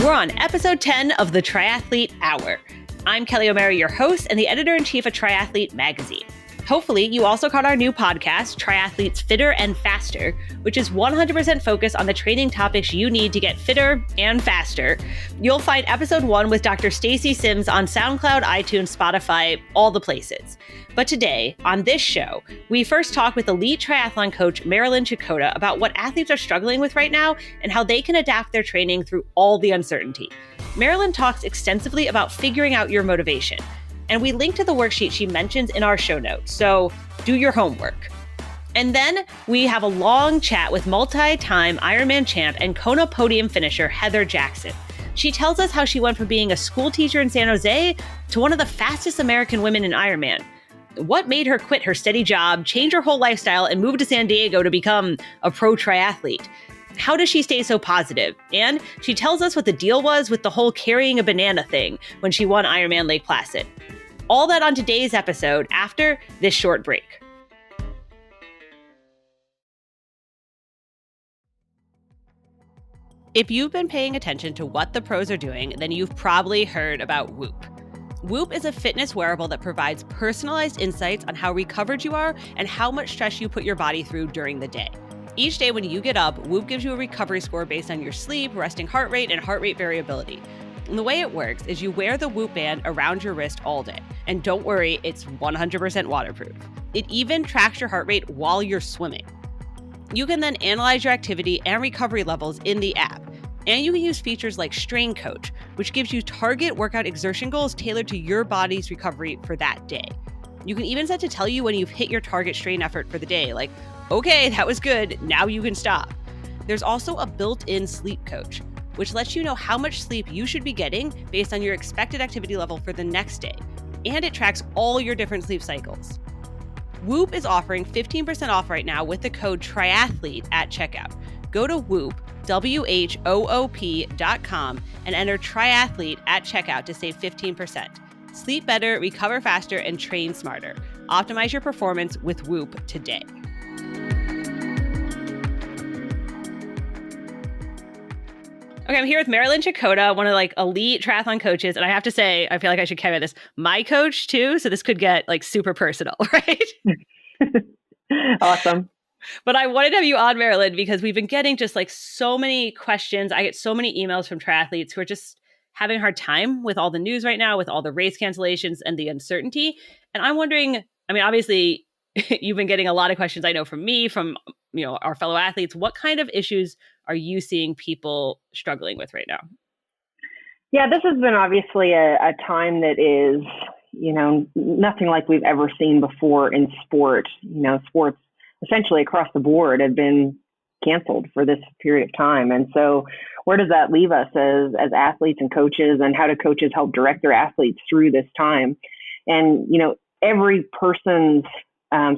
We're on episode 10 of the Triathlete Hour. I'm Kelly O'Mara, your host and the editor-in-chief of Triathlete Magazine. Hopefully, you also caught our new podcast, Triathletes Fitter and Faster, which is 100% focused on the training topics you need to get fitter and faster. You'll find episode 1 with Dr. Stacy Sims on SoundCloud, iTunes, Spotify, all the places. But today, on this show, we first talk with elite triathlon coach Marilyn Chakota about what athletes are struggling with right now and how they can adapt their training through all the uncertainty. Marilyn talks extensively about figuring out your motivation. And we link to the worksheet she mentions in our show notes, so do your homework. And then we have a long chat with multi-time Ironman champ and Kona podium finisher Heather Jackson. She tells us how she went from being a school teacher in San Jose to one of the fastest American women in Ironman. What made her quit her steady job, change her whole lifestyle, and move to San Diego to become a pro triathlete? How does she stay so positive? And she tells us what the deal was with the whole carrying a banana thing when she won Ironman Lake Placid. All that on today's episode after this short break. If you've been paying attention to what the pros are doing, then you've probably heard about Whoop. Whoop is a fitness wearable that provides personalized insights on how recovered you are and how much stress you put your body through during the day. Each day when you get up, Whoop gives you a recovery score based on your sleep, resting heart rate, and heart rate variability. And the way it works is you wear the Whoop band around your wrist all day. And don't worry, it's 100% waterproof. It even tracks your heart rate while you're swimming. You can then analyze your activity and recovery levels in the app. And you can use features like Strain Coach, which gives you target workout exertion goals tailored to your body's recovery for that day. You can even set to tell you when you've hit your target strain effort for the day, like, okay, that was good, now you can stop. There's also a built-in sleep coach, which lets you know how much sleep you should be getting based on your expected activity level for the next day. And it tracks all your different sleep cycles. Whoop is offering 15% off right now with the code TRIATHLETE at checkout. Go to Whoop, WHOOP.com and enter triathlete at checkout to save 15%. Sleep better, recover faster, and train smarter. Optimize your performance with Whoop today. Okay, I'm here with Marilyn Chakota, one of elite triathlon coaches. And I have to say, I feel like I should carry this. My coach too, so this could get super personal, right? Awesome. But I wanted to have you on, Marilyn, because we've been getting just so many questions. I get so many emails from triathletes who are just having a hard time with all the news right now, with all the race cancellations and the uncertainty. And I'm wondering, obviously, you've been getting a lot of questions, I know, from me, from our fellow athletes. What kind of issues are you seeing people struggling with right now? Yeah, this has been obviously a time that is, nothing like we've ever seen before in sport. Sports essentially across the board have been canceled for this period of time. And so where does that leave us as athletes and coaches, and how do coaches help direct their athletes through this time? And, every person's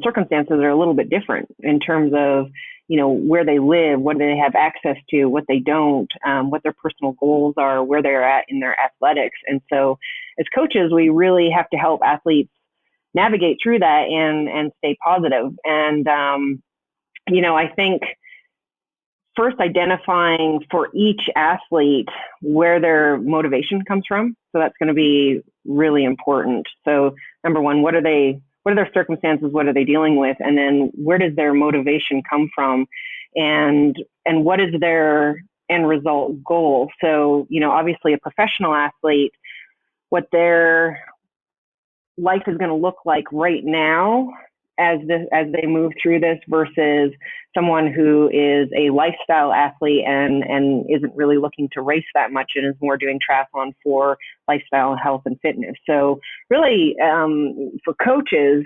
circumstances are a little bit different in terms of, where they live, what they have access to, what they don't, what their personal goals are, where they're at in their athletics. And so as coaches, we really have to help athletes navigate through that and stay positive. And, I think first identifying for each athlete where their motivation comes from. So that's going to be really important. So number one, what are their circumstances? What are they dealing with? And then where does their motivation come from? And what is their end result goal? So, obviously a professional athlete, what their life is going to look like right now as they move through this versus someone who is a lifestyle athlete and isn't really looking to race that much and is more doing triathlon for lifestyle, health, and fitness. So really, for coaches,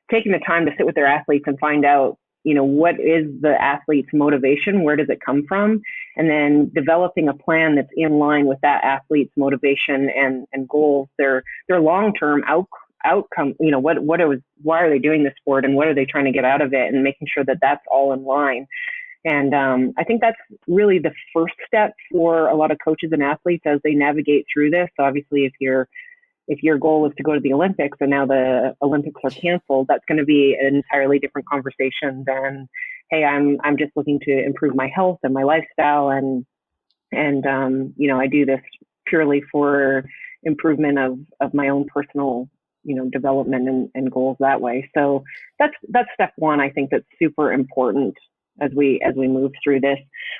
taking the time to sit with their athletes and find out, what is the athlete's motivation? Where does it come from? And then developing a plan that's in line with that athlete's motivation and goals, their long-term outcome, why are they doing this sport and what are they trying to get out of it, and making sure that that's all in line. And I think that's really the first step for a lot of coaches and athletes as they navigate through this. So obviously, if your goal is to go to the Olympics and now the Olympics are canceled, that's going to be an entirely different conversation than, hey, I'm just looking to improve my health and my lifestyle and And, I do this purely for improvement of my own personal, development and goals that way. So that's step one. I think that's super important as we move through this.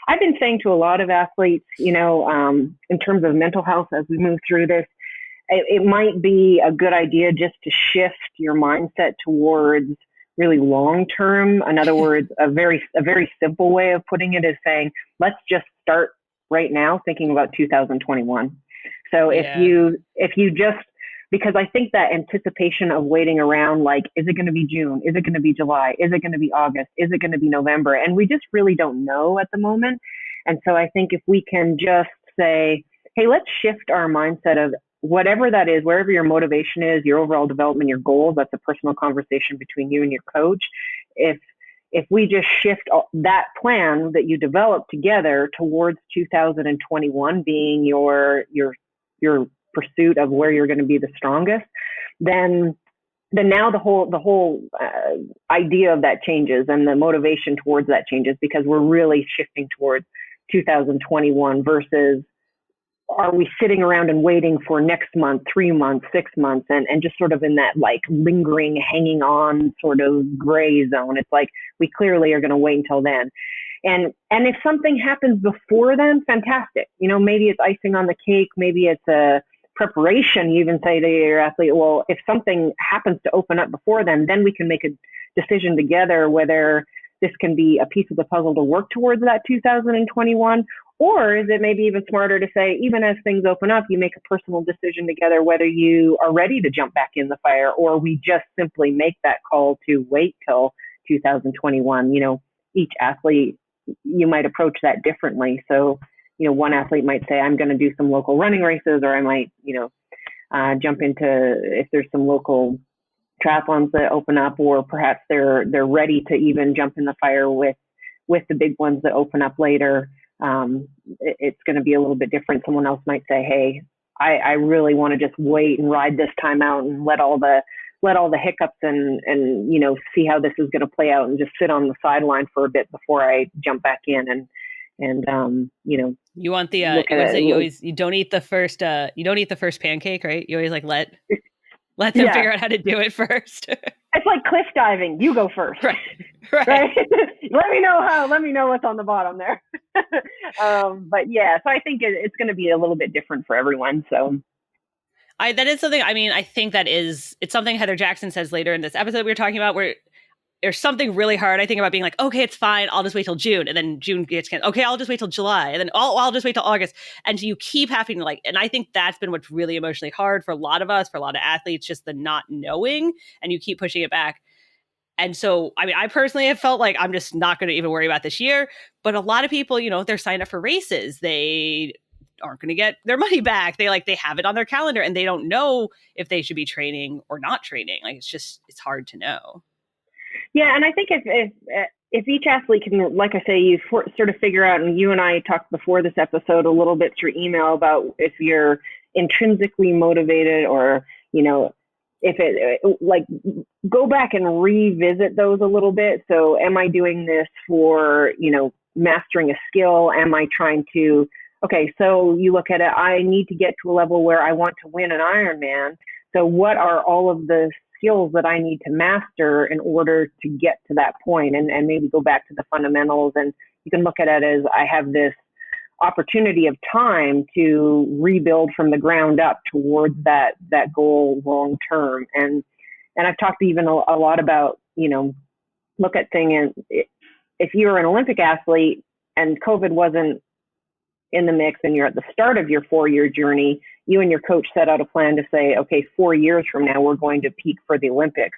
I've been saying to a lot of athletes, in terms of mental health, as we move through this, it might be a good idea just to shift your mindset towards really long term. In other words, a very simple way of putting it is saying, let's just start right now thinking about 2021. So if you just, because I think that anticipation of waiting around, like, is it going to be June? Is it going to be July? Is it going to be August? Is it going to be November? And we just really don't know at the moment. And so I think if we can just say, hey, let's shift our mindset of whatever that is, wherever your motivation is, your overall development, your goals, that's a personal conversation between you and your coach. If we just shift that plan that you developed together towards 2021 being your pursuit of where you're going to be the strongest, then now the whole idea of that changes, and the motivation towards that changes, because we're really shifting towards 2021 versus are we sitting around and waiting for next month, 3 months, 6 months, and just sort of in that like lingering, hanging on sort of gray zone. It's like we clearly are going to wait until then. And if something happens before then, fantastic. Maybe it's icing on the cake. Maybe it's a preparation. You even say to your athlete, well, if something happens to open up before then we can make a decision together whether this can be a piece of the puzzle to work towards that 2021. Or is it maybe even smarter to say, even as things open up, you make a personal decision together whether you are ready to jump back in the fire, or we just simply make that call to wait till 2021. Each athlete, you might approach that differently. So, one athlete might say, I'm going to do some local running races, or I might, jump into, if there's some local triathlons that open up, or perhaps they're ready to even jump in the fire with the big ones that open up later. It's going to be a little bit different. Someone else might say, hey, I really want to just wait and ride this time out and let all the hiccups and see how this is going to play out, and just sit on the sideline for a bit before I jump back in and you want the you don't eat the first pancake, right? You always like let them figure out how to do it first. It's like cliff diving. You go first. Right. Let me know what's on the bottom there. But yeah, so I think it's going to be a little bit different for everyone. So that is something, I think it's something Heather Jackson says later in this episode we were talking about, where there's something really hard, I think, about being like, okay, it's fine, I'll just wait till June, and then June gets canceled. Okay, I'll just wait till July, and then I'll just wait till August. And you keep having to and I think that's been what's really emotionally hard for a lot of us, for a lot of athletes, just the not knowing, and you keep pushing it back. And so, I personally have felt like I'm just not going to even worry about this year. But a lot of people, they're signed up for races. They aren't going to get their money back. They have it on their calendar, and they don't know if they should be training or not training. It's hard to know. Yeah, and I think if each athlete can, like I say, you sort of figure out, and you and I talked before this episode a little bit through email about if you're intrinsically motivated, or if it go back and revisit those a little bit. So am I doing this for mastering a skill? Am I trying to, okay, so you look at it, I need to get to a level where I want to win an Ironman. So what are all of the skills that I need to master in order to get to that point? And maybe go back to the fundamentals, and you can look at it as I have this opportunity of time to rebuild from the ground up towards that goal long term. And I've talked even a lot about, look at things, if you're an Olympic athlete and COVID wasn't in the mix and you're at the start of your 4-year journey, you and your coach set out a plan to say, okay, 4 years from now, we're going to peak for the Olympics.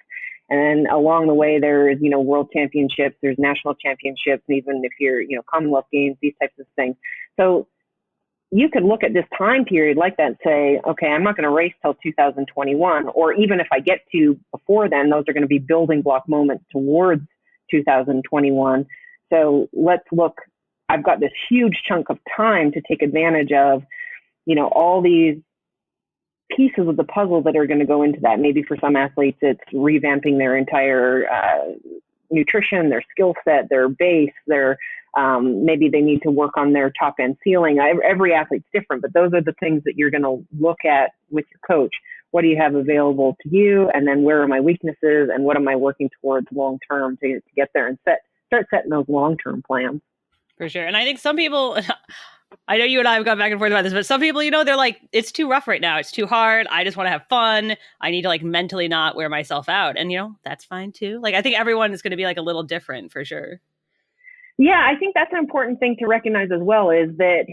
And then along the way, there's, world championships, there's national championships, and even if you're, Commonwealth Games, these types of things. So you could look at this time period like that and say, okay, I'm not going to race till 2021, or even if I get to before then, those are going to be building block moments towards 2021. So let's look, I've got this huge chunk of time to take advantage of, all these pieces of the puzzle that are going to go into that. Maybe for some athletes, it's revamping their entire nutrition, their skill set, their base, their Maybe they need to work on their top end ceiling. Every athlete's different, but those are the things that you're going to look at with your coach. What do you have available to you? And then where are my weaknesses and what am I working towards long term to get there and start setting those long term plans. For sure. And I think some people, I know you and I have gone back and forth about this, but some people, they're like, it's too rough right now. It's too hard. I just want to have fun. I need to like mentally not wear myself out. And, that's fine too. Like, I think everyone is going to be like a little different for sure. Yeah, I think that's an important thing to recognize as well, is that,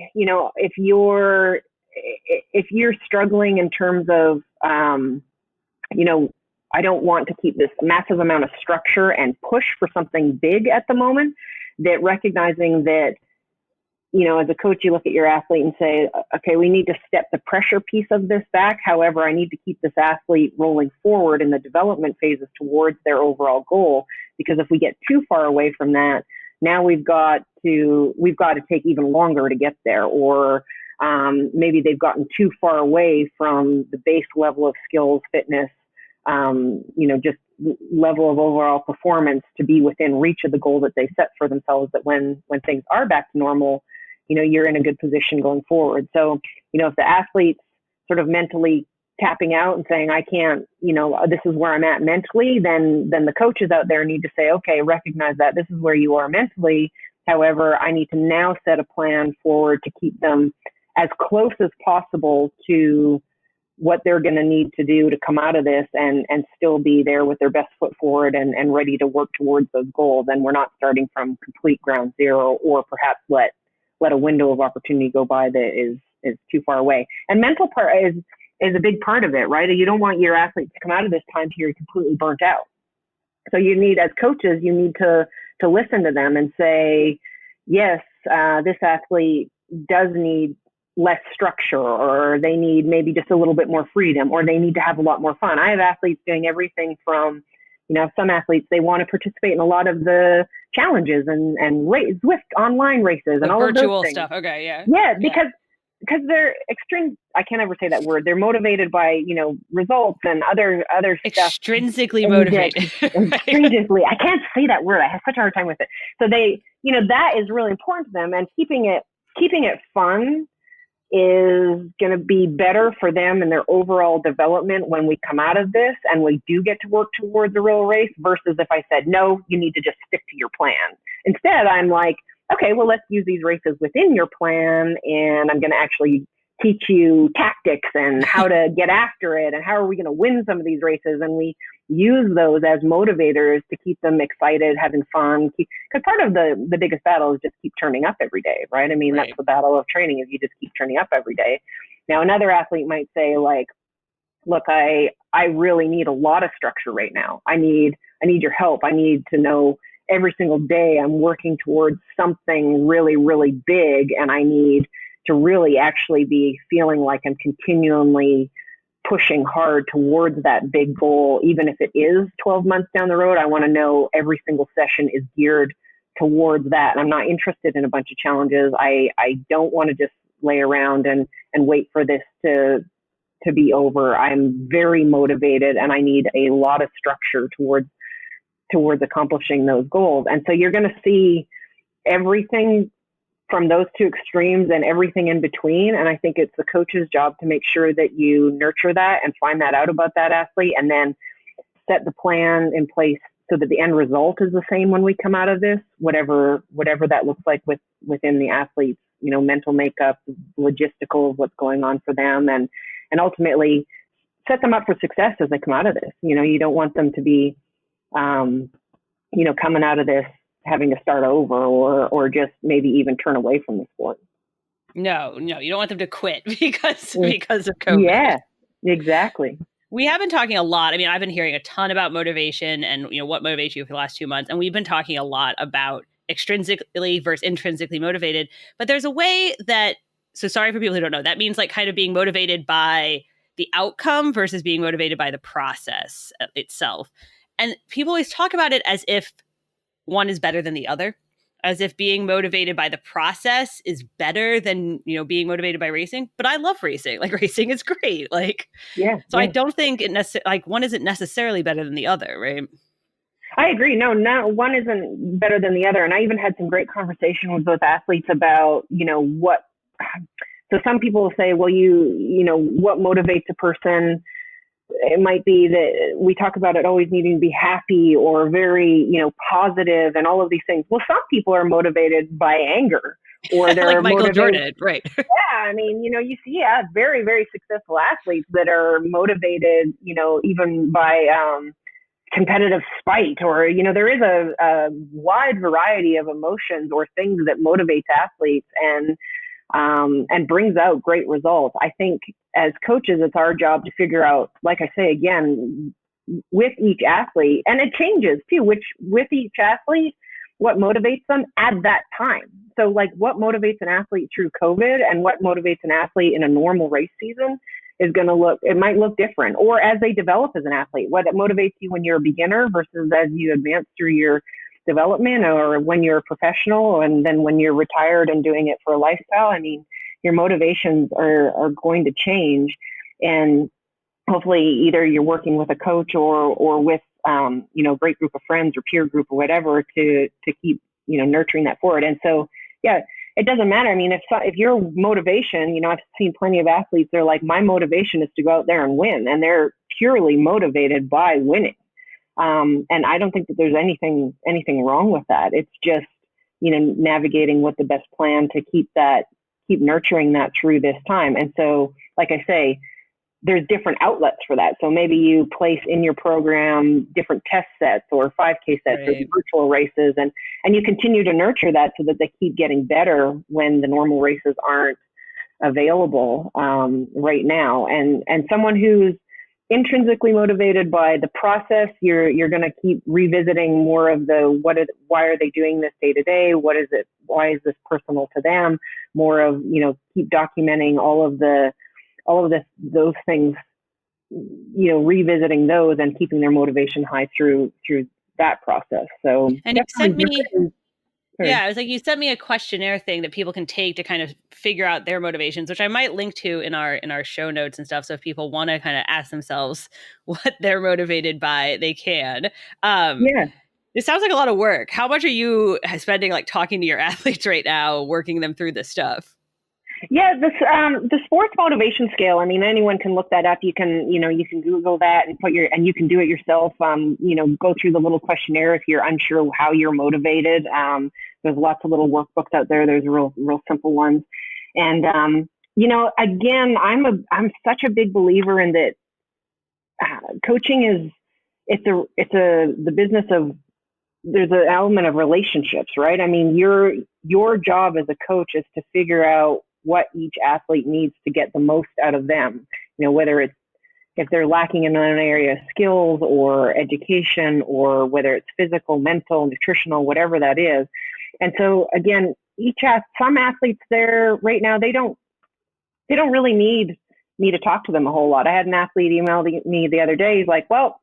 if you're struggling in terms of, I don't want to keep this massive amount of structure and push for something big at the moment, that recognizing that, as a coach, you look at your athlete and say, okay, we need to step the pressure piece of this back. However, I need to keep this athlete rolling forward in the development phases towards their overall goal, because if we get too far away from that, now we've got to take even longer to get there, or maybe they've gotten too far away from the base level of skills, fitness, just level of overall performance to be within reach of the goal that they set for themselves, that when things are back to normal, you're in a good position going forward. So, if the athlete's sort of mentally tapping out and saying, I can't, this is where I'm at mentally, then the coaches out there need to say, okay, recognize that this is where you are mentally. However, I need to now set a plan forward to keep them as close as possible to what they're going to need to do to come out of this and still be there with their best foot forward and ready to work towards those goals. And we're not starting from complete ground zero, or perhaps let a window of opportunity go by that is too far away. And mental part is a big part of it, right? You don't want your athletes to come out of this time period completely burnt out. So you need, as coaches, you need to listen to them and say, yes, this athlete does need less structure, or they need maybe just a little bit more freedom, or they need to have a lot more fun. I have athletes doing everything from, some athletes, they want to participate in a lot of the challenges and Zwift online races and all of those virtual things. Stuff. Okay. Yeah. Yeah. Because they're extreme. I can't ever say that word. They're motivated by, results and other stuff. Extrinsically motivated. Extrinsically. I can't say that word. I have such a hard time with it. So they, that is really important to them, and keeping it fun is going to be better for them and their overall development when we come out of this and we do get to work towards a real race, versus if I said, no, you need to just stick to your plan. Instead, I'm like, okay, well, let's use these races within your plan, and I'm going to actually teach you tactics and how to get after it and how are we going to win some of these races. And we use those as motivators to keep them excited, having fun. Because part of the biggest battle is just keep turning up every day, right? I mean, right. That's the battle of training, is you just keep turning up every day. Now, another athlete might say, like, look, I really need a lot of structure right now. I need your help. I need to know every single day I'm working towards something really, really big, and I need to really actually be feeling like I'm continually pushing hard towards that big goal. Even if it is 12 months down the road, I want to know every single session is geared towards that. And I'm not interested in a bunch of challenges. I don't want to just lay around and wait for this to be over. I'm very motivated, and I need a lot of structure towards accomplishing those goals. And so you're going to see everything from those two extremes and everything in between. And I think it's the coach's job to make sure that you nurture that and find that out about that athlete, and then set the plan in place so that the end result is the same when we come out of this, whatever that looks like within the athlete's, mental makeup, logistical, what's going on for them, and ultimately set them up for success as they come out of this. You don't want them to be, coming out of this having to start over or just maybe even turn away from the sport. No, you don't want them to quit because of COVID. Yeah, exactly. We have been talking a lot. I mean, I've been hearing a ton about motivation and, what motivates you for the last 2 months. And we've been talking a lot about extrinsically versus intrinsically motivated. But there's a way that, so sorry for people who don't know, that means like kind of being motivated by the outcome versus being motivated by the process itself. And people always talk about it as if one is better than the other, as if being motivated by the process is better than, being motivated by racing. But I love racing. Like, racing is great. Like, yeah. So yeah. I don't think one isn't necessarily better than the other, right? I agree. No, no, one isn't better than the other. And I even had some great conversation with both athletes about, what, so some people will say, well, what motivates a person? It might be that we talk about it always needing to be happy or very, positive and all of these things. Well, some people are motivated by anger or Like they're Michael motivated. Jordan, right? Yeah, I mean, you see, very, very successful athletes that are motivated, even by competitive spite, or there is a wide variety of emotions or things that motivates athletes and brings out great results. I think as coaches, it's our job to figure out, like I say again, with each athlete, and it changes too, which with each athlete, what motivates them at that time. So like what motivates an athlete through COVID and what motivates an athlete in a normal race season is going to it might look different. Or as they develop as an athlete, what motivates you when you're a beginner versus as you advance through your development, or when you're a professional, and then when you're retired and doing it for a lifestyle. I mean, your motivations are going to change. And hopefully either you're working with a coach or with, great group of friends or peer group or whatever to keep, nurturing that forward. And so, yeah, it doesn't matter. I mean, if your motivation, I've seen plenty of athletes, they're like, my motivation is to go out there and win. And they're purely motivated by winning. And I don't think that there's anything wrong with that. It's just, navigating what the best plan to keep nurturing that through this time. And so, like I say, there's different outlets for that. So maybe you place in your program different test sets or 5K sets or virtual races, and you continue to nurture that so that they keep getting better when the normal races aren't available right now. And someone who's intrinsically motivated by the process, you're going to keep revisiting more of the why are they doing this day to day? What is it? Why is this personal to them? More of, keep documenting all of those things, revisiting those and keeping their motivation high through that process. So, and you sent me, yeah, I was like, you sent me a questionnaire thing that people can take to kind of figure out their motivations, which I might link to in our show notes and stuff. So if people want to kind of ask themselves what they're motivated by, they can. Yeah. It sounds like a lot of work. How much are you spending like talking to your athletes right now, working them through this stuff? Yeah, the sports motivation scale. I mean, anyone can look that up. You can Google that and you can do it yourself. Go through the little questionnaire if you're unsure how you're motivated. There's lots of little workbooks out there. There's real simple ones. And again, I'm such a big believer in that. Coaching is the business of. There's an element of relationships, right? I mean, your job as a coach is to figure out what each athlete needs to get the most out of them. Whether it's if they're lacking in an area of skills or education, or whether it's physical, mental, nutritional, whatever that is. And so again, some athletes there right now, they don't really need me to talk to them a whole lot. I had an athlete email me the other day. He's like, well,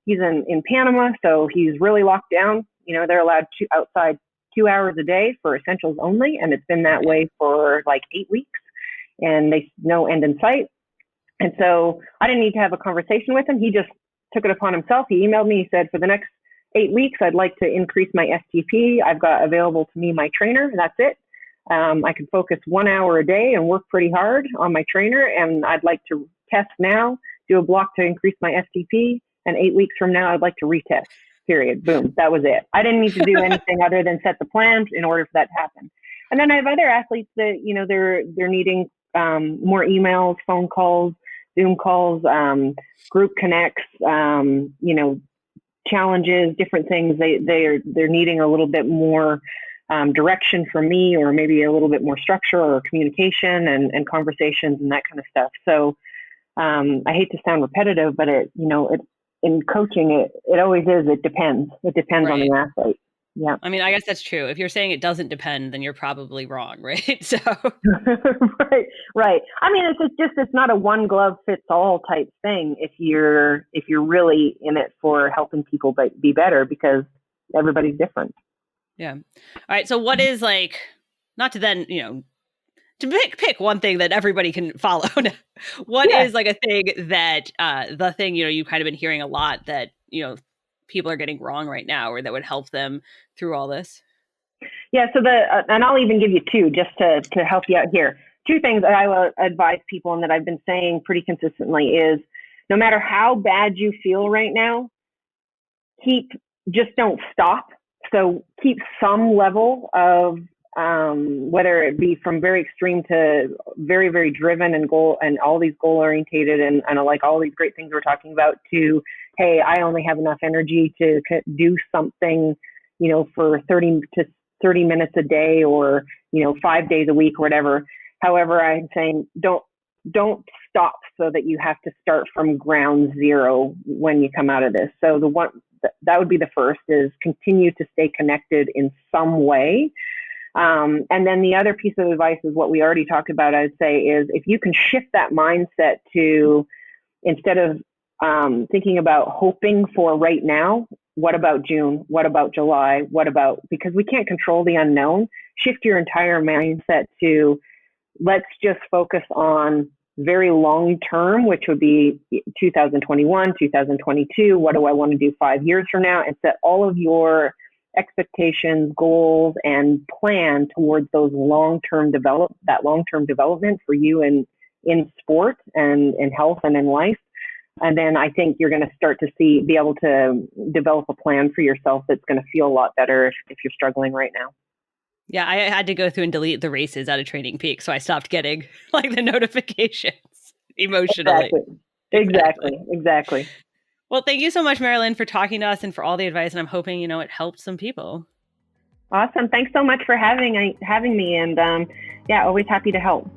he's in Panama, so he's really locked down. They're allowed outside 2 hours a day for essentials only, and it's been that way for like 8 weeks, and they no end in sight. And so I didn't need to have a conversation with him. He just took it upon himself. He emailed me. He said, for the next 8 weeks, I'd like to increase my STP. I've got available to me my trainer, and that's it. I can focus 1 hour a day and work pretty hard on my trainer, and I'd like to test now, do a block to increase my STP, and 8 weeks from now, I'd like to retest, period. Boom. That was it. I didn't need to do anything other than set the plan in order for that to happen. And then I have other athletes that, they're needing more emails, phone calls, Zoom calls, group connects, challenges, different things. They're needing a little bit more direction from me, or maybe a little bit more structure or communication and conversations and that kind of stuff. So I hate to sound repetitive, but in coaching, it always is. It depends. It depends on the athlete. Yeah. I mean, I guess that's true. If you're saying it doesn't depend, then you're probably wrong, right? So right. I mean, it's not a one glove fits all type thing if you're really in it for helping people be better, because everybody's different. Yeah. All right. So what is like, not to then, to pick one thing that everybody can follow. What is like a thing that the thing, you've kind of been hearing a lot that, people are getting wrong right now, or that would help them through all this? Yeah, so and I'll even give you two just to help you out here. Two things that I will advise people and that I've been saying pretty consistently is no matter how bad you feel right now, just don't stop. So keep some level of whether it be from very extreme to very, very driven and all these goal orientated and like all these great things we're talking about to, hey, I only have enough energy to do something, for 30 minutes a day or, 5 days a week or whatever. However, I'm saying don't stop so that you have to start from ground zero when you come out of this. So that would be the first is continue to stay connected in some way. And then the other piece of advice is what we already talked about, I'd say, is if you can shift that mindset to instead of thinking about hoping for right now, what about June? What about July? Because we can't control the unknown, shift your entire mindset to let's just focus on very long term, which would be 2021, 2022. What do I want to do 5 years from now? And set all of your expectations, goals, and plan towards those long-term development for you in sport and in health and in life. And then I think you're going to start to be able to develop a plan for yourself that's going to feel a lot better if you're struggling right now. Yeah, I had to go through and delete the races out of Training Peaks, so I stopped getting like the notifications emotionally. Exactly. Well, thank you so much, Marilyn, for talking to us and for all the advice. And I'm hoping, it helped some people. Awesome. Thanks so much for having me. And always happy to help.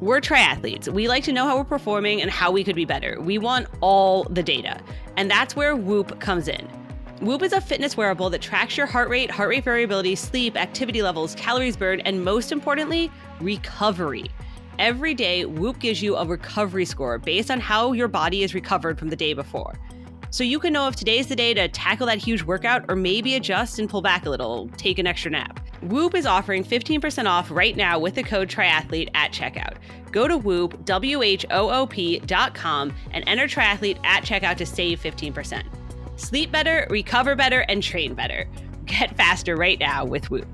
We're triathletes. We like to know how we're performing and how we could be better. We want all the data. And that's where Whoop comes in. Whoop is a fitness wearable that tracks your heart rate variability, sleep, activity levels, calories burned, and most importantly, recovery. Every day, Whoop gives you a recovery score based on how your body is recovered from the day before. So you can know if today's the day to tackle that huge workout or maybe adjust and pull back a little, take an extra nap. Whoop is offering 15% off right now with the code triathlete at checkout. Go to Whoop, WHOOP.com and enter triathlete at checkout to save 15%. Sleep better, recover better, and train better. Get faster right now with Whoop.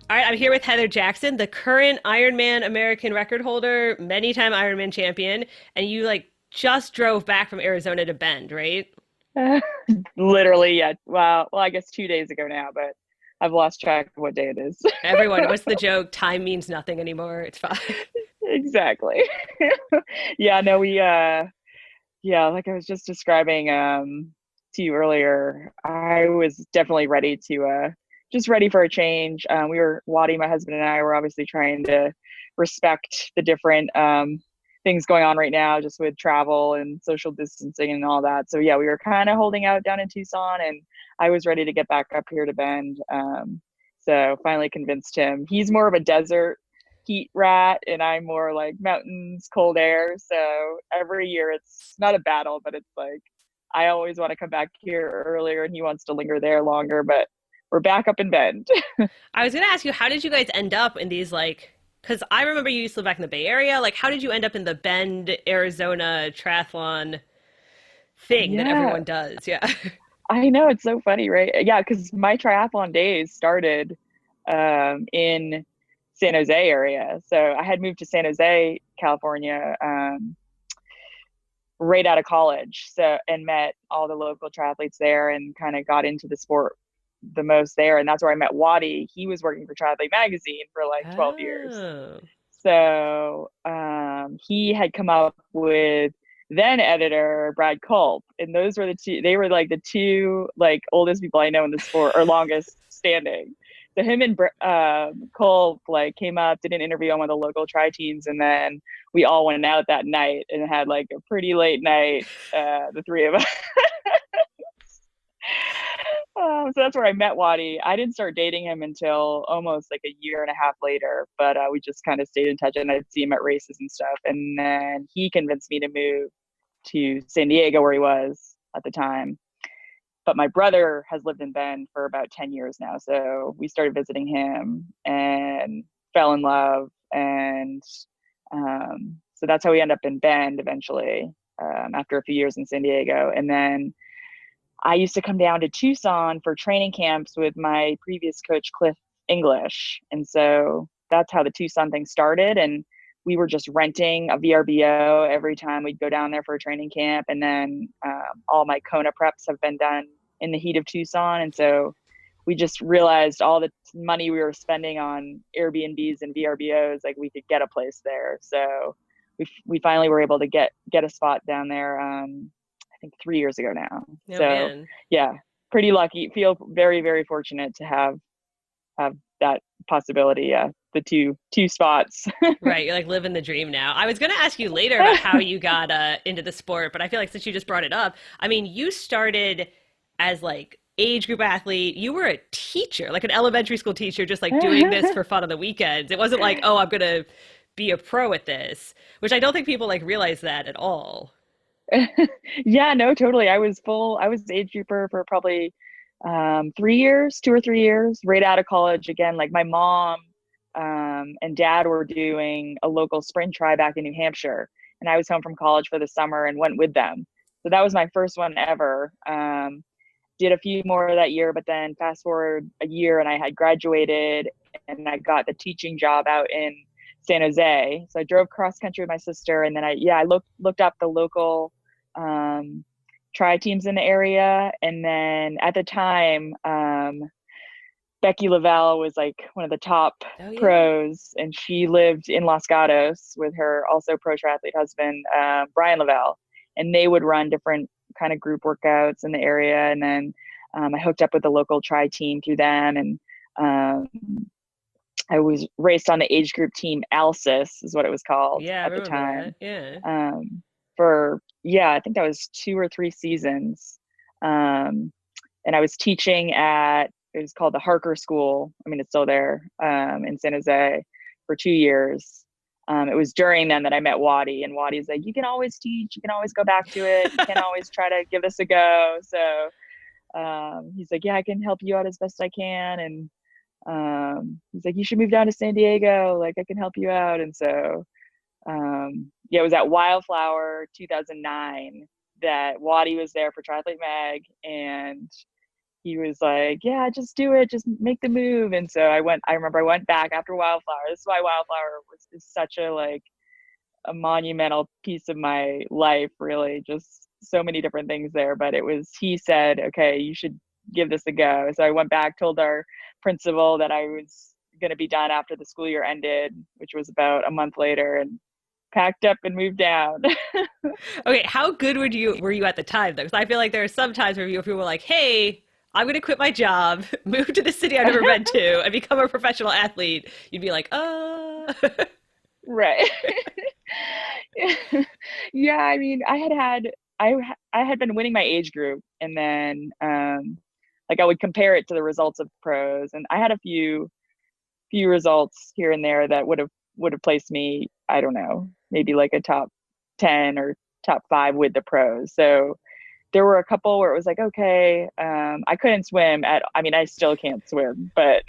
All right, I'm here with Heather Jackson, the current Ironman American record holder, many-time Ironman champion, and you just drove back from Arizona to Bend, right? Literally, yeah. Well, I guess 2 days ago now, but I've lost track of what day it is. Everyone, what's the joke? Time means nothing anymore. It's fine. Exactly. Yeah, no, like I was just describing to you earlier, I was definitely ready for a change. Wadi, my husband, and I were obviously trying to respect the different things going on right now, just with travel and social distancing and all that. So yeah, we were kind of holding out down in Tucson, and I was ready to get back up here to Bend. So finally convinced him. He's more of a desert heat rat, and I'm more like mountains, cold air. So every year it's not a battle, but it's like I always want to come back here earlier, and he wants to linger there longer. But we're back up in Bend. I was going to ask you, how did you guys end up in these because I remember you used to live back in the Bay Area. How did you end up in the Bend, Arizona triathlon thing that everyone does? Yeah. I know, it's so funny, right? Yeah, because my triathlon days started in San Jose area. So I had moved to San Jose, California, right out of college. And met all the local triathletes there and kind of got into the sport the most there. And that's where I met Wadi. He was working for Triathlete magazine for 12 years. So he had come up with then editor Brad Culp, and those were they were the two oldest people I know in the sport, or longest standing. So him and Culp came up, did an interview on one of the local tri teams, and then we all went out that night and had a pretty late night, the three of us. So that's where I met Wadi. I didn't start dating him until almost a year and a half later, but we just kind of stayed in touch, and I'd see him at races and stuff. And then he convinced me to move to San Diego, where he was at the time. But my brother has lived in Bend for about 10 years now. So we started visiting him and fell in love. And So that's how we end up in Bend eventually, after a few years in San Diego. And then I used to come down to Tucson for training camps with my previous coach, Cliff English. And so that's how the Tucson thing started. And we were just renting a VRBO every time we'd go down there for a training camp. And then all my Kona preps have been done in the heat of Tucson. And so we just realized all the money we were spending on Airbnbs and VRBOs, like we could get a place there. So we finally were able to get a spot down there. I think 3 years ago now. Oh, so man. Yeah, pretty lucky. Feel very, very fortunate to have that possibility. Yeah, the two spots. Right, you're like living the dream now. I was going to ask you later about how you got into the sport, but I feel like since you just brought it up, I mean, you started as like age group athlete. You were a teacher, like an elementary school teacher, just like doing this for fun on the weekends. It wasn't like, oh, I'm going to be a pro at this, which I don't think people like realize that at all. Yeah, no, totally. I was age grouper for probably 3 years, 2 or 3 years, right out of college. Again, like my mom and dad were doing a local sprint tri back in New Hampshire, and I was home from college for the summer and went with them. So that was my first one ever. Did a few more that year, but then fast forward a year and I had graduated and I got the teaching job out in San Jose. So I drove cross country with my sister, and then I looked up the local tri teams in the area. And then at the time, Becky Lavelle was like one of the top pros, and she lived in Los Gatos with her also pro triathlete husband, Brian Lavelle, and they would run different kind of group workouts in the area. And then I hooked up with the local tri team through them, and I was raced on the age group team. Alcis is what it was called at the time. I think that was 2 or 3 seasons. And I was teaching it was called the Harker School. I mean, it's still there, in San Jose for 2 years. It was during then that I met Waddy, and Waddy's like, you can always teach, you can always go back to it. You can always try to give this a go. So he's like, yeah, I can help you out as best I can. And he's like, you should move down to San Diego. Like, I can help you out. And so, it was at Wildflower 2009 that Waddy was there for Triathlete Mag, and he was like, yeah, just do it. Just make the move. And so I remember I went back after Wildflower. This is why Wildflower is such a monumental piece of my life, really. Just so many different things there. But he said, okay, you should give this a go. So I went back, told our principal that I was going to be done after the school year ended, which was about a month later, and packed up and moved down. Okay, how good were you at the time though? Because I feel like there are some times where people were like, hey, I'm going to quit my job, move to the city I've never been to, and become a professional athlete. You'd be like, Right. Yeah, I mean, I had been winning my age group, and then I would compare it to the results of pros, and I had a few results here and there that would have placed me, I don't know, maybe like a top 10 or top 5 with the pros. So there were a couple where it was like, okay, I couldn't swim I still can't swim, but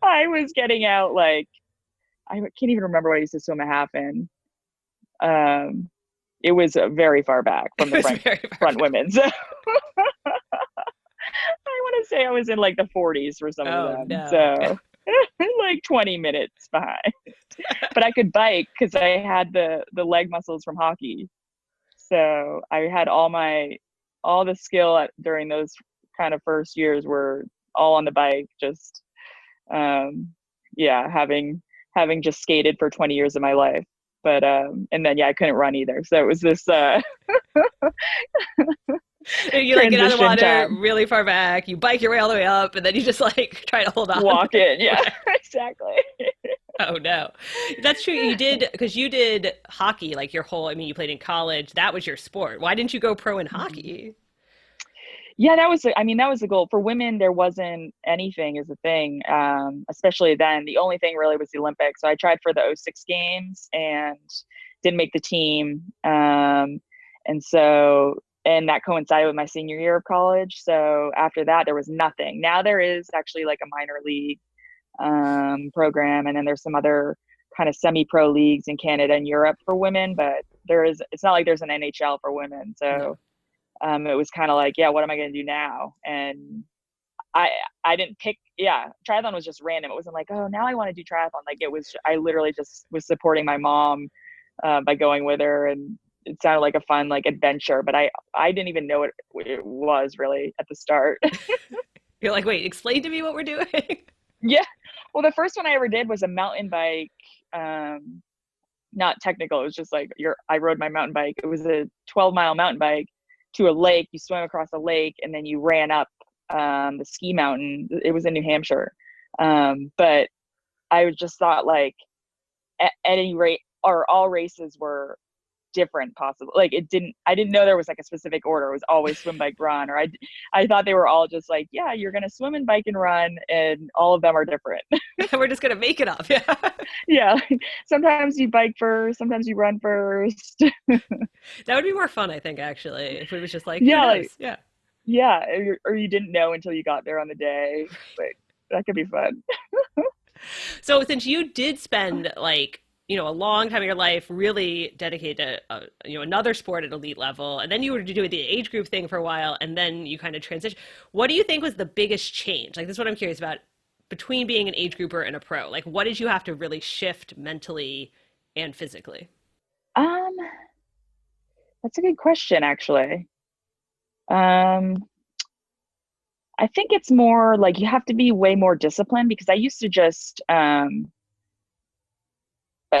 I was getting out, like, I can't even remember what I used to swim a half in. It was very far back from the front women. So I want to say I was in like the 40s for some of them. No. So like 20 minutes behind. But I could bike because I had the leg muscles from hockey. So I had all the skill during those kind of first years were all on the bike, just having just skated for 20 years of my life. But and then I couldn't run either. So it was this you like get out of the water time. really far back, you bike your way all the way up, and then you just like try to hold on. Walk in, yeah. Exactly. Oh no. That's true. You did hockey like your whole, you played in college. That was your sport. Why didn't you go pro in hockey? Yeah, that was the goal. For women, there wasn't anything as a thing, especially then. The only thing really was the Olympics. So I tried for the '06 games and didn't make the team. And that coincided with my senior year of college. So after that, there was nothing. Now there is actually like a minor league program, and then there's some other kind of semi-pro leagues in Canada and Europe for women, but it's not like there's an NHL for women. So it was kind of like, yeah, what am I going to do now? And I didn't pick, triathlon was just random. It wasn't like, oh, now I want to do triathlon. Like I literally just was supporting my mom by going with her, and it sounded like a fun like adventure, but I didn't even know what it was really at the start. You're like, wait, explain to me what we're doing. Yeah. Well, the first one I ever did was a mountain bike, not technical. It was just like I rode my mountain bike. It was a 12-mile mountain bike to a lake. You swim across a lake and then you ran up the ski mountain. It was in New Hampshire. But I just thought like at any rate, or all races were different possible. Like I didn't know there was like a specific order. It was always swim, bike, run, or I thought they were all just like, yeah, you're going to swim and bike and run, and all of them are different. We're just going to make it up. Yeah. Yeah. Sometimes you bike first, sometimes you run first. That would be more fun, I think, actually, if it was just like, yeah, or you didn't know until you got there on the day. Like that could be fun. So since you did spend like, a long time of your life really dedicated to, another sport at elite level, and then you were doing the age group thing for a while, and then you kind of transitioned. What do you think was the biggest change? Like, this is what I'm curious about, between being an age grouper and a pro. Like, what did you have to really shift mentally and physically? That's a good question, actually. I think it's more like you have to be way more disciplined, because I used to just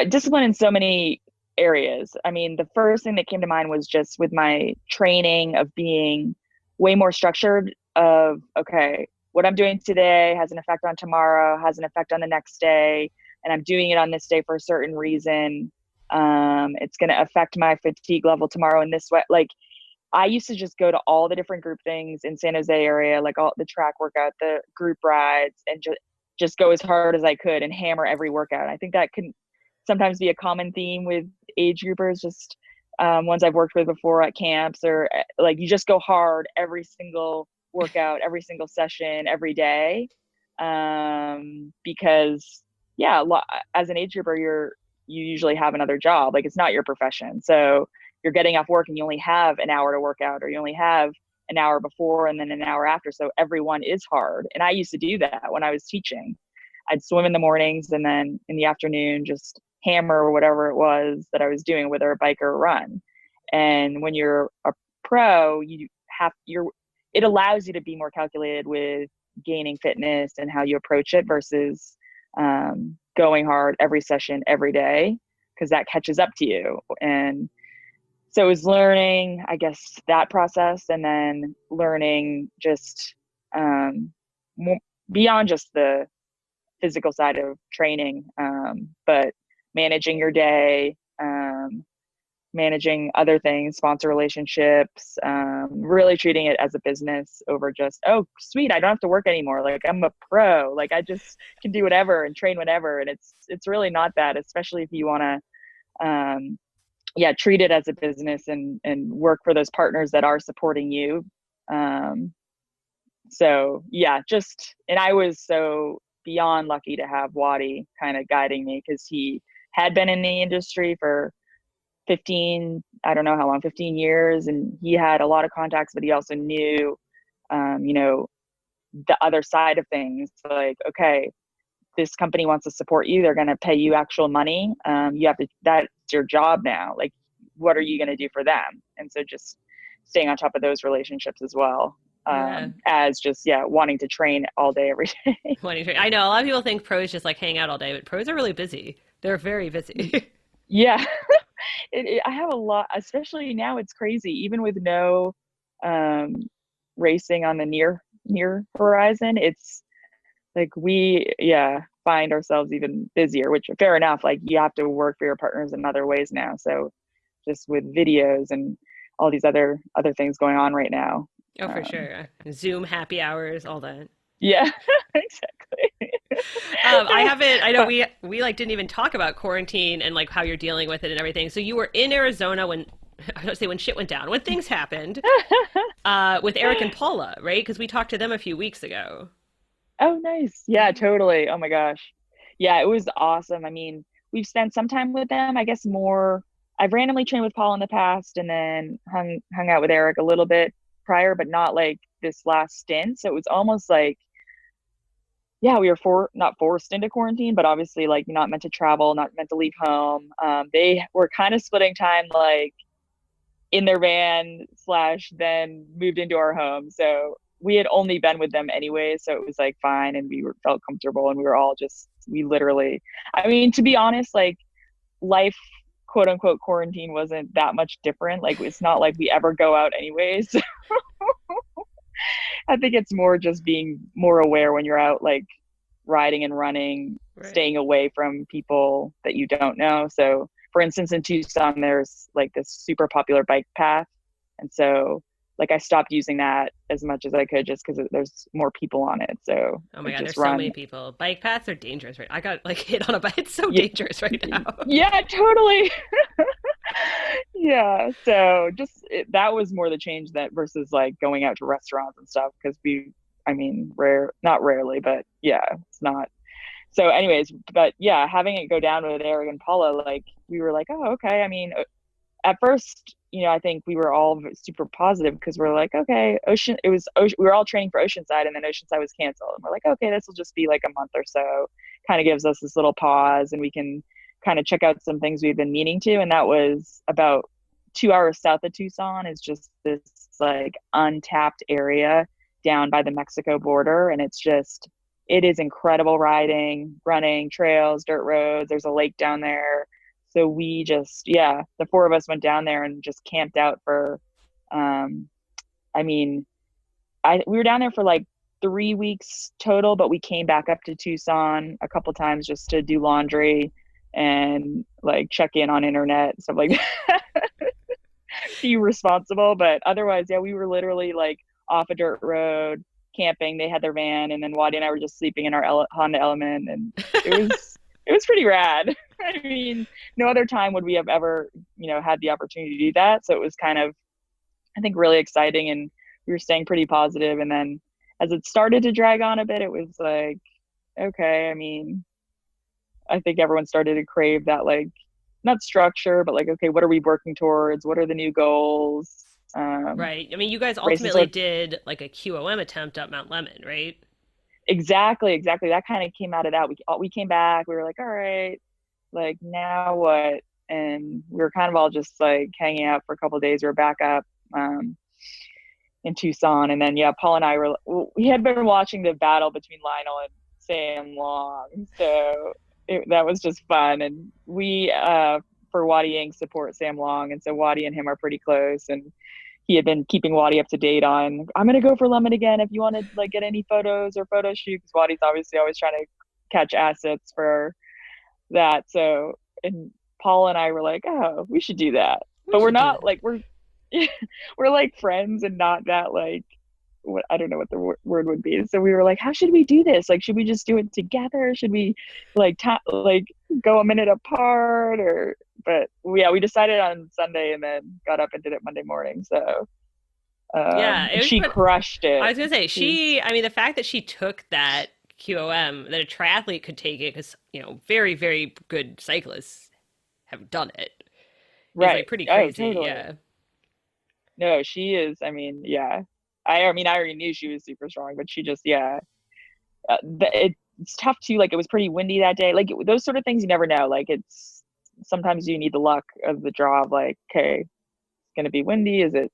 discipline in so many areas. I mean, the first thing that came to mind was just with my training of being way more structured of, okay, what I'm doing today has an effect on tomorrow, has an effect on the next day, and I'm doing it on this day for a certain reason. It's going to affect my fatigue level tomorrow in this way. Like, I used to just go to all the different group things in San Jose area, like all the track workout, the group rides, and just go as hard as I could and hammer every workout. I think that can sometimes be a common theme with age groupers, just ones I've worked with before at camps, or like you just go hard every single workout, every single session, every day. Because as an age grouper, you usually have another job. Like, it's not your profession. So you're getting off work and you only have an hour to work out, or you only have an hour before and then an hour after. So everyone is hard. And I used to do that when I was teaching. I'd swim in the mornings, and then in the afternoon, just hammer whatever it was that I was doing, whether a bike or a run. And when you're a pro, it allows you to be more calculated with gaining fitness and how you approach it versus going hard every session, every day, because that catches up to you. And so it was learning, I guess, that process, and then learning just beyond just the physical side of training, but managing your day, managing other things, sponsor relationships, really treating it as a business over just, oh, sweet, I don't have to work anymore. Like, I'm a pro. Like, I just can do whatever and train whenever. And it's really not that, especially if you want to, treat it as a business and work for those partners that are supporting you. And I was so beyond lucky to have Waddy kind of guiding me, because he had been in the industry for 15 years, and he had a lot of contacts, but he also knew the other side of things. Like, okay, this company wants to support you, they're going to pay you actual money, that's your job now. Like, what are you going to do for them? And so just staying on top of those relationships as well. As just wanting to train all day every day. I know a lot of people think pros just like hang out all day, but pros are really busy. They're very busy. Yeah. I have a lot, especially now. It's crazy, even with no racing on the near horizon. It's like we find ourselves even busier, which fair enough. Like, you have to work for your partners in other ways now. So just with videos and all these other things going on right now. Oh, for sure. Zoom happy hours, all that. Yeah, exactly. I know we like didn't even talk about quarantine and like how you're dealing with it and everything. So you were in Arizona when shit went down, when things happened, with Eric and Paula, right? Because we talked to them a few weeks ago. Oh, nice. Yeah, totally. Oh my gosh. Yeah, it was awesome. I mean, we've spent some time with them. I guess more, I've randomly trained with Paul in the past and then hung out with Eric a little bit prior, but not like this last stint. So it was almost like, yeah, we were not forced into quarantine, but obviously like not meant to travel, not meant to leave home. They were kind of splitting time like in their van / then moved into our home. So we had only been with them anyway. So it was like fine. And felt comfortable and we were all we literally, I mean, to be honest, like life, quote unquote, quarantine wasn't that much different. Like it's not like we ever go out anyways. I think it's more just being more aware when you're out, like riding and running, Right. Staying away from people that you don't know. So for instance, in Tucson, there's like this super popular bike path. And so like I stopped using that as much as I could just because there's more people on it. So Oh my God, there's run. so many people. Bike paths are dangerous, right? I got like hit on a bike. It's so dangerous right now. Yeah, totally. Yeah. So that was more the change that versus like going out to restaurants and stuff. Cause not rarely, but yeah, it's not. So anyways, but yeah, having it go down with Eric and Paula, like we were like, oh, okay. I mean, at first, I think we were all super positive because we're like, okay, we were all training for Oceanside and then Oceanside was canceled. And we're like, okay, this will just be like a month or so, kind of gives us this little pause and we can kind of check out some things we've been meaning to. And that was about 2 hours south of Tucson is just this like untapped area down by the Mexico border. And it is incredible riding, running, trails, dirt roads. There's a lake down there. So we the 4 of us went down there and just camped out for, we were down there for like 3 weeks total, but we came back up to Tucson a couple times just to do laundry and like check in on internet and stuff like that. Be responsible. But otherwise, yeah, we were literally like off a dirt road camping. They had their van and then Wadi and I were just sleeping in our Honda Element and it was pretty rad. I mean, no other time would we have ever, had the opportunity to do that. So it was kind of, I think, really exciting and we were staying pretty positive. And then as it started to drag on a bit, it was like, okay, I mean, I think everyone started to crave that, like, not structure, but like, okay, what are we working towards? What are the new goals? Right. I mean, you guys ultimately did like a QOM attempt up Mount Lemmon, right? Exactly. That kind of came out of that. We came back. We were like, all right, like now what? And we were kind of all just like hanging out for a couple of days. We were back up in Tucson, and then Paul and I we had been watching the battle between Lionel and Sam Long, so that was just fun. And we for Wadi Yang support Sam Long, and so Wadi and him are pretty close, and he had been keeping Wadi up to date on, I'm going to go for Lemon again if you want to like get any photos or photo shoot, because Wadi's obviously always trying to catch assets for that. So, and Paul and I were like, oh, we should do that. But we're not like, we're like friends and not that like, I don't know what the word would be. So we were like, how should we do this? Like, should we just do it together? Should we like go a minute apart but we decided on Sunday and then got up and did it Monday morning. So she crushed it. I was gonna say the fact that she took that QOM, that a triathlete could take it, because very, very good cyclists have done it. Right. Like pretty crazy. Totally. Yeah. No, she is. I mean, yeah. I already knew she was super strong, but she just, it's tough too. Like it was pretty windy that day. Like those sort of things you never know. Like sometimes you need the luck of the draw of like, okay, it's going to be windy. Is it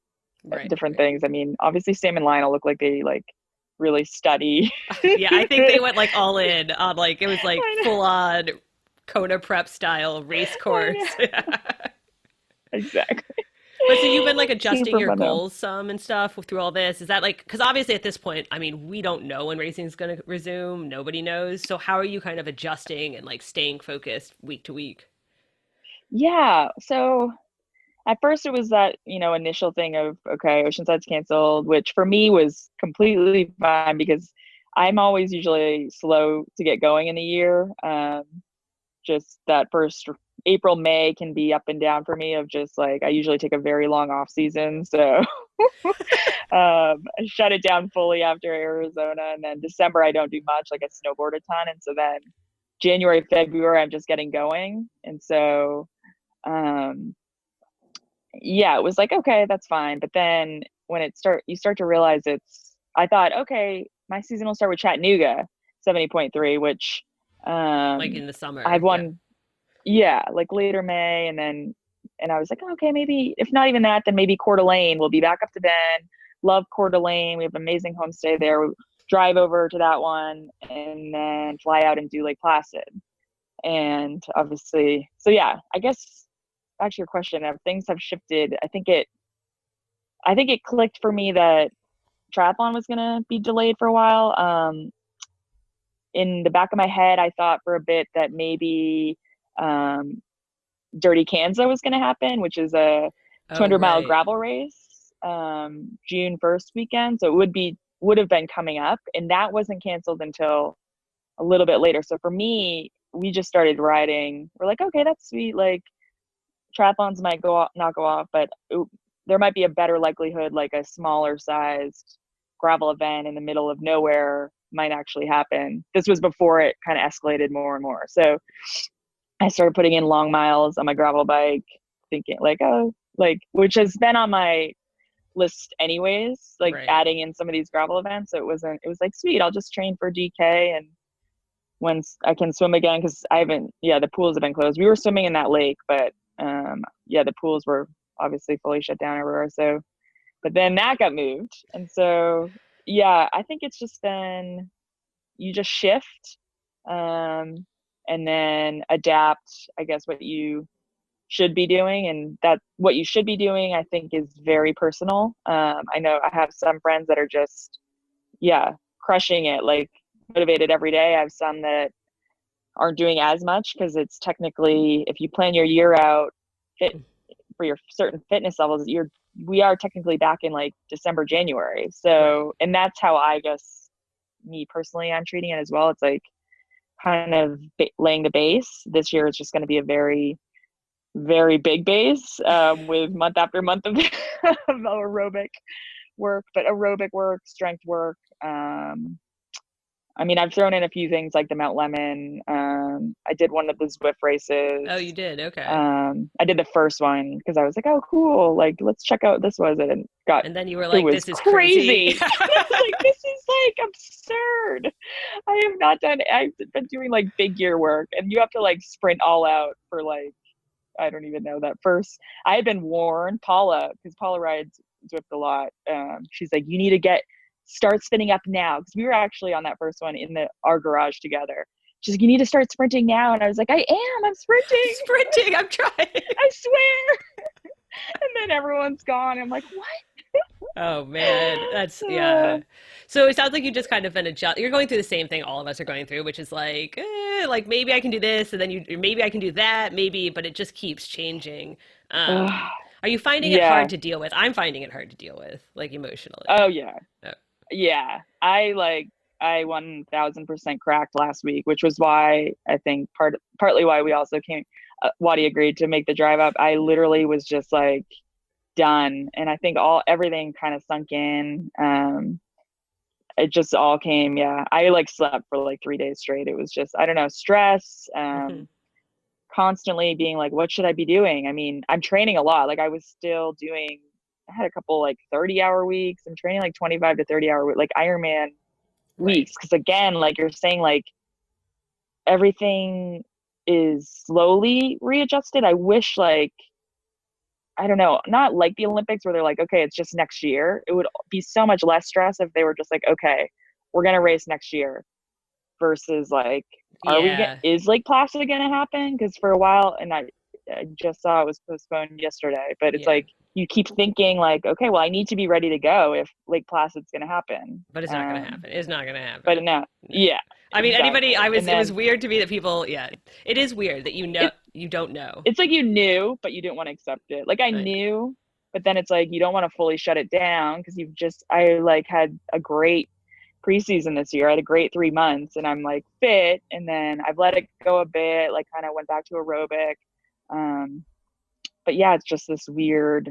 different things? I mean, obviously Sam and Lionel look like they like really study. Yeah, I think they went like all in on like, it was like full on Kona prep style race course. Exactly. But so you've been like adjusting your goals some and stuff through all this. Is that like, because obviously at this point, I mean, we don't know when racing is going to resume. Nobody knows. So how are you kind of adjusting and like staying focused week to week? Yeah. So at first it was that, initial thing of, okay, Oceanside's canceled, which for me was completely fine because I'm always usually slow to get going in the year. Just that first April, May can be up and down for me of just like, I usually take a very long off season. So I shut it down fully after Arizona. And then December, I don't do much, like I snowboard a ton. And so then January, February, I'm just getting going. And so, yeah, it was like, okay, that's fine. But then when you start to realize I thought, okay, my season will start with Chattanooga 70.3, which, Like in the summer. I've won, yeah, like later May. And I was like, okay, maybe if not even that, then maybe Coeur d'Alene. We'll be back up to Bend. Love Coeur d'Alene. We have an amazing homestay there. We drive over to that one and then fly out and do Lake Placid. And obviously, so yeah, I guess back to your question, if things have shifted, I think it clicked for me that triathlon was going to be delayed for a while. In the back of my head, I thought for a bit that maybe Dirty Kansas was going to happen, which is a 200-mile gravel race, June 1st weekend. So it would have been coming up, and that wasn't canceled until a little bit later. So for me, we just started riding. We're like, okay, that's sweet. Like triathlons might not go off, but there might be a better likelihood, like a smaller sized gravel event in the middle of nowhere might actually happen. This was before it kind of escalated more and more. So I started putting in long miles on my gravel bike, thinking like, oh, like, which has been on my list anyways, like adding in some of these gravel events. So it was like, sweet, I'll just train for DK. And once I can swim again, because the pools have been closed. We were swimming in that lake, but the pools were obviously fully shut down everywhere. So, but then that got moved. And so, yeah, I think it's just been, you just shift and then adapt, I guess, what you should be doing. And that what you should be doing, I think, is very personal. I know I have some friends that are just, crushing it, like motivated every day. I have some that aren't doing as much because it's technically, if you plan your year out fit for your certain fitness levels, we are technically back in like December, January. So, and that's how I guess me personally, I'm treating it as well. It's like kind of laying the base. This year is just going to be a very, very big base with month after month of aerobic work, strength work. I mean, I've thrown in a few things like the Mount Lemon. I did one of the Zwift races. Oh, you did? Okay. I did the first one because I was like, oh, cool. Like, let's check out what this was. And then you were like, this is crazy. I was like, this is like absurd. I've been doing like big gear work, and you have to like sprint all out for like, I don't even know that first. I had been warned, because Paula rides Zwift a lot. She's like, you need to start spinning up now, because we were actually on that first one in our garage together. She's like, you need to start sprinting now. And I was like, I'm sprinting. I'm trying. I swear. And then everyone's gone. I'm like, what? Oh man, that's yeah. So it sounds like you just kind of been you're going through the same thing all of us are going through, which is like maybe I can do this, and then maybe I can do that, maybe, but it just keeps changing. Are you finding it hard to deal with? I'm finding it hard to deal with, like emotionally. Oh yeah. Oh. Yeah. I 1000% cracked last week, which was why I think partly why we also came, Wadi agreed to make the drive up. I literally was just like done. And I think everything kind of sunk in. It just all came. Yeah. I slept for like 3 days straight. It was just, I don't know, stress, constantly being like, what should I be doing? I mean, I'm training a lot. Like I had a couple like 30-hour weeks. I'm training like 25 to 30-hour like Ironman weeks. Cause again, like you're saying, like everything is slowly readjusted. I wish I don't know, not like the Olympics where they're like, okay, it's just next year. It would be so much less stress if they were just like, okay, we're going to race next year versus like, is Lake Placid going to happen? Cause for a while, and I just saw it was postponed yesterday, but it's like, you keep thinking like, okay, well, I need to be ready to go if Lake Placid's going to happen. But it's not going to happen. It's not going to happen. But no. Yeah. I mean, exactly. It was weird to me that people, it is weird that you don't know. It's like you knew, but you didn't want to accept it. Like I knew, but then it's like, you don't want to fully shut it down because I had a great preseason this year. I had a great 3 months and I'm like fit. And then I've let it go a bit, like kind of went back to aerobic. But yeah, it's just this weird,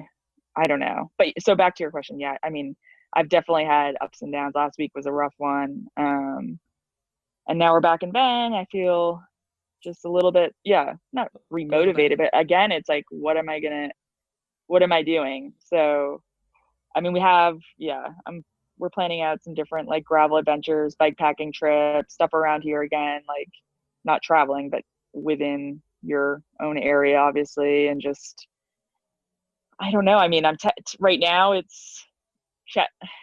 I don't know. But so back to your question. Yeah. I mean, I've definitely had ups and downs. Last week was a rough one. And now we're back in Bend. I feel just a little bit, not remotivated, but again, it's like, what am I doing? So, I mean, we're planning out some different like gravel adventures, bike packing trips, stuff around here again, like not traveling, but within your own area, obviously. And just, I don't know. I mean, right now it's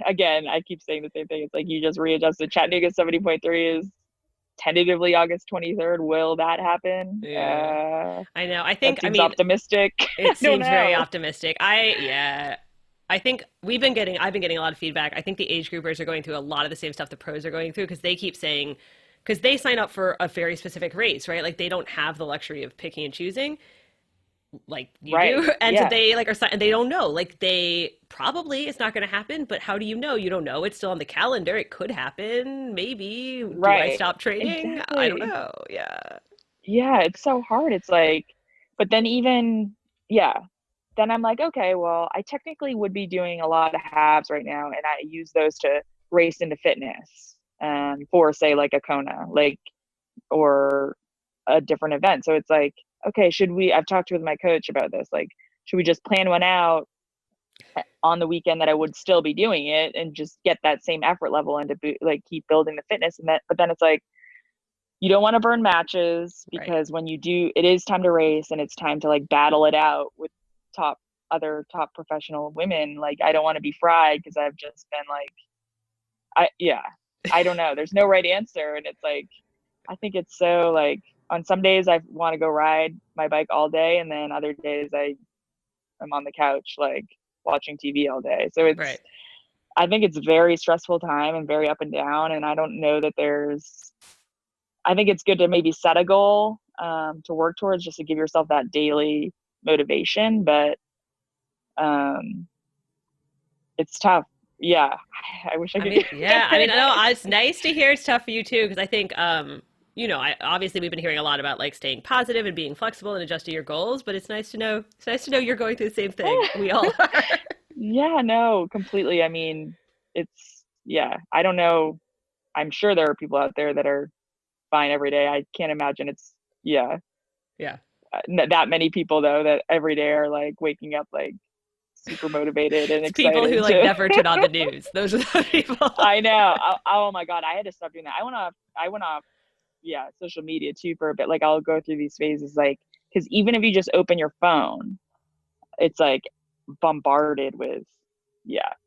again, I keep saying the same thing. It's like, you just readjusted. Chattanooga 70.3 is tentatively August 23rd. Will that happen? Yeah. I know. I think, optimistic. It seems very optimistic. I think I've been getting a lot of feedback. I think the age groupers are going through a lot of the same stuff the pros are going through, because they keep saying, because they sign up for a very specific race, right? Like, they don't have the luxury of picking and choosing like you do. And so they like and they don't know, like, they probably, it's not going to happen, but how do you know? You don't know. It's still on the calendar. It could happen. Maybe. Do I stop training? Exactly. I don't know. Yeah. It's so hard. It's like, but then then I'm like, okay, well, I technically would be doing a lot of halves right now, and I use those to race into fitness for, say, like a Kona, like, or a different event. So it's like, okay, I've talked with my coach about this, like, should we just plan one out on the weekend that I would still be doing it and just get that same effort level and to like keep building the fitness? But then it's like, you don't want to burn matches, because when you do, it is time to race, and it's time to like battle it out with other top professional women. Like, I don't want to be fried because I've just been like, I don't know. There's no right answer. And it's like, I think it's so like, on some days I want to go ride my bike all day, and then other days I'm on the couch like watching TV all day. So it's I think it's a very stressful time and very up and down. And I don't know that I think it's good to maybe set a goal to work towards, just to give yourself that daily motivation. But it's tough. Yeah. I wish I could. It's nice to hear it's tough for you too, because I think, obviously we've been hearing a lot about like staying positive and being flexible and adjusting your goals, but it's nice to know you're going through the same thing. We all are. Yeah, no, completely. I mean, I don't know. I'm sure there are people out there that are fine every day. I can't imagine it's that many people though that every day are like waking up like super motivated and excited. People who like never turn on the news. Those are the people. I know. Oh my God, I had to stop doing that. I went off social media too for a bit. Like, I'll go through these phases, like, because even if you just open your phone, it's like bombarded with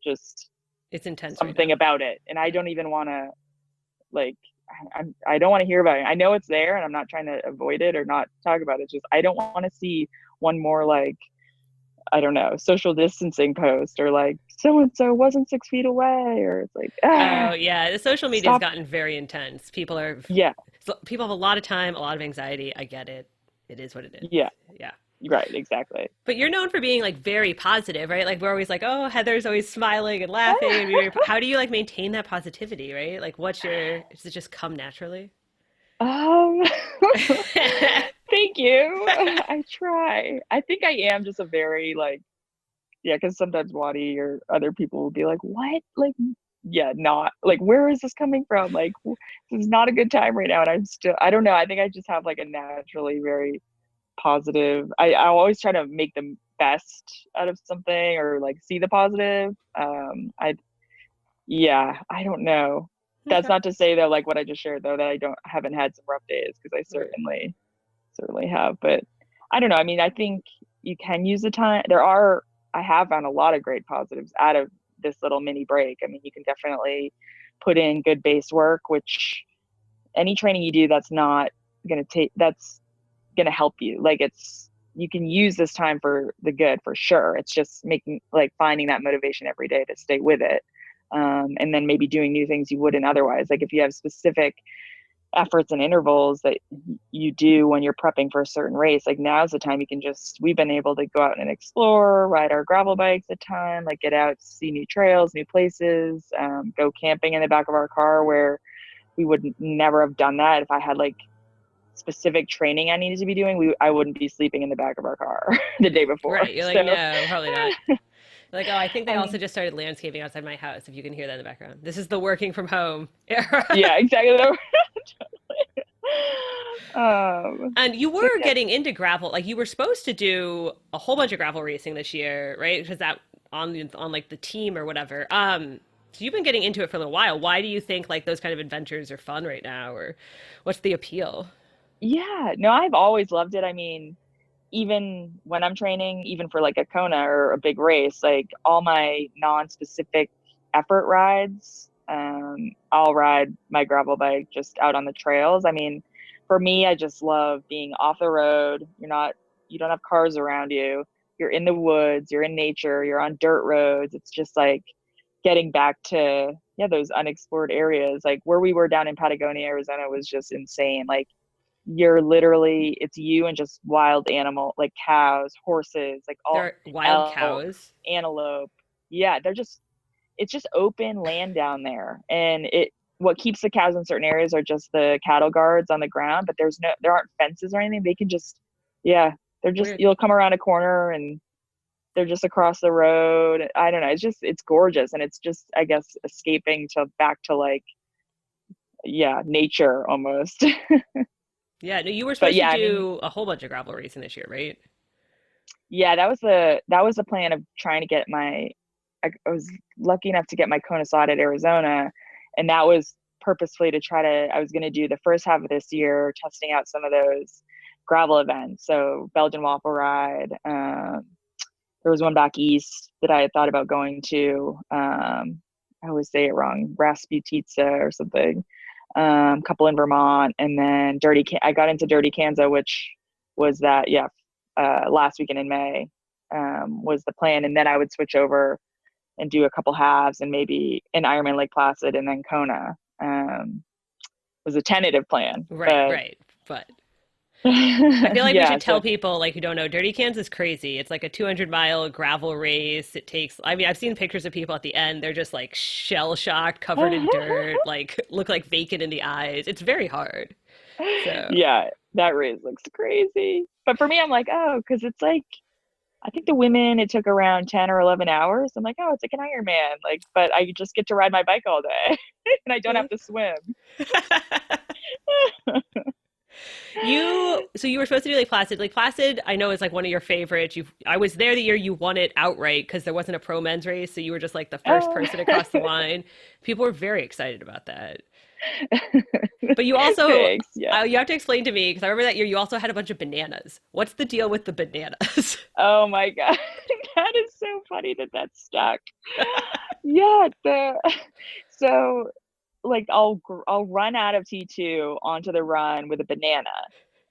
just it's intense, something about it. And I don't even want to, like, I don't want to hear about it. I know it's there, and I'm not trying to avoid it or not talk about it. Just, I don't want to see one more, like, I don't know, social distancing post, or like, so-and-so wasn't 6 feet away, or it's like, the social media has gotten very intense. People have a lot of time, a lot of anxiety. I get it. It is what it is. Yeah. Right, exactly. But you're known for being like very positive, right? Like, we're always like, oh, Heather's always smiling and laughing. How do you like maintain that positivity, right? Like, does it just come naturally? Thank you. I try. I think I am just a very like, because sometimes Wadi or other people will be like, what? Like, not like, where is this coming from? Like, this is not a good time right now. And I don't know. I think I just have like a naturally very positive. I always try to make the best out of something, or like see the positive. I don't know. That's not to say though, like what I just shared though, that I haven't had some rough days, because I certainly have. But I don't know. I mean, I think you can use the time. I have found a lot of great positives out of this little mini break. I mean, you can definitely put in good base work, which any training you do that's going to help you. Like, you can use this time for the good, for sure. It's just finding that motivation every day to stay with it. And then maybe doing new things you wouldn't otherwise. Like, if you have specific efforts and intervals that you do when you're prepping for a certain race, like, now's the time we've been able to go out and explore, ride our gravel bikes a ton, like get out, see new trails, new places, go camping in the back of our car, where we would never have done that if I had like specific training I needed to be doing. I wouldn't be sleeping in the back of our car the day before. Right. You're like, no, probably not. Like, oh, I think they also just started landscaping outside my house, if you can hear that in the background. This is the working from home era. Yeah, exactly. And you So were yeah, getting into gravel, like you were supposed to do a whole bunch of gravel racing this year, right? Because that on like the team or whatever. So you've been getting into it for a little while. Why do you think like those kind of adventures are fun right now, or what's the appeal? yeah, no, I've always loved it. I mean, even when I'm training, even for like a Kona or a big race, like all my non-specific effort rides, I'll ride my gravel bike just out on the trails. I mean, for me, I just love being off the road. You don't have cars around you. You're in the woods, you're in nature, you're on dirt roads. It's just like getting back to, yeah, those unexplored areas. Like where we were down in Patagonia, Arizona was just insane. Like you're literally, it's you and just wild animal, like cows, horses, like There all are wild elk, cows. antelope. Yeah, it's just open land down there. And what keeps the cows in certain areas are just the cattle guards on the ground, but there aren't fences or anything. They can just, yeah, Weird. you'll come around a corner and they're just across the road. I don't know. It's gorgeous. And it's just, I guess, escaping to back to like, yeah, nature almost. Yeah, no, you were But supposed to yeah, I mean, do a whole bunch of gravel racing this year, right? yeah, that was the plan of trying to get I was lucky enough to get my Kona slot at Arizona, and that was purposefully to try to I was going to do the first half of this year testing out some of those gravel events. So Belgian waffle ride. There was one back east that I had thought about going to. I always say it wrong, Rasputitsa or something. Couple in Vermont, and then I got into Dirty Kanza, which was that, yeah, last weekend in May, was the plan. And then I would switch over and do a couple halves and maybe an Ironman Lake Placid and then Kona. Was a tentative plan, Right, but right. But I feel like we yeah, should so tell people like who don't know, Dirty Cans is crazy. It's like a 200-mile gravel race. It takes, I mean, I've seen pictures of people at the end. They're just like shell shocked, covered in dirt, like look like vacant in the eyes. It's very hard. So, yeah, that race looks crazy. But for me, I'm like, oh, because it's like I think the women it took around 10 or 11 hours. I'm like, oh, it's like an Ironman. Like, but I just get to ride my bike all day and I don't have to swim. so you were supposed to do Lake Placid. Lake Placid, I know is like one of your favorites. I was there the year you won it outright because there wasn't a pro men's race, so you were just like the first Oh, person across the line. People were very excited about that. But you also, thanks. Yeah. you have to explain to me because I remember that year you also had a bunch of bananas. What's the deal with the bananas? Oh my God. That is so funny that that's stuck. Yeah. So like I'll run out of T2 onto the run with a banana.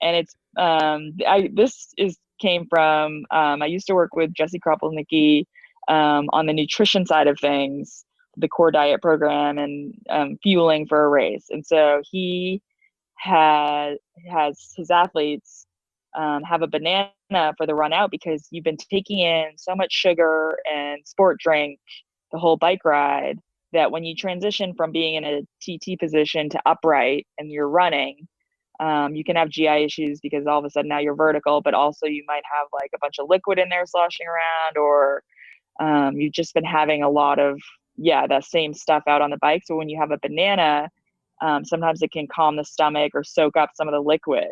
And it's, I, this is came from, I used to work with Jesse Kropelnicki, on the nutrition side of things, the core diet program and, fueling for a race. And so he has his athletes, have a banana for the run out because you've been taking in so much sugar and sport drink the whole bike ride that when you transition from being in a TT position to upright and you're running, you can have GI issues because all of a sudden now you're vertical, but also you might have like a bunch of liquid in there sloshing around, or you've just been having a lot of, yeah, that same stuff out on the bike. So when you have a banana, sometimes it can calm the stomach or soak up some of the liquid.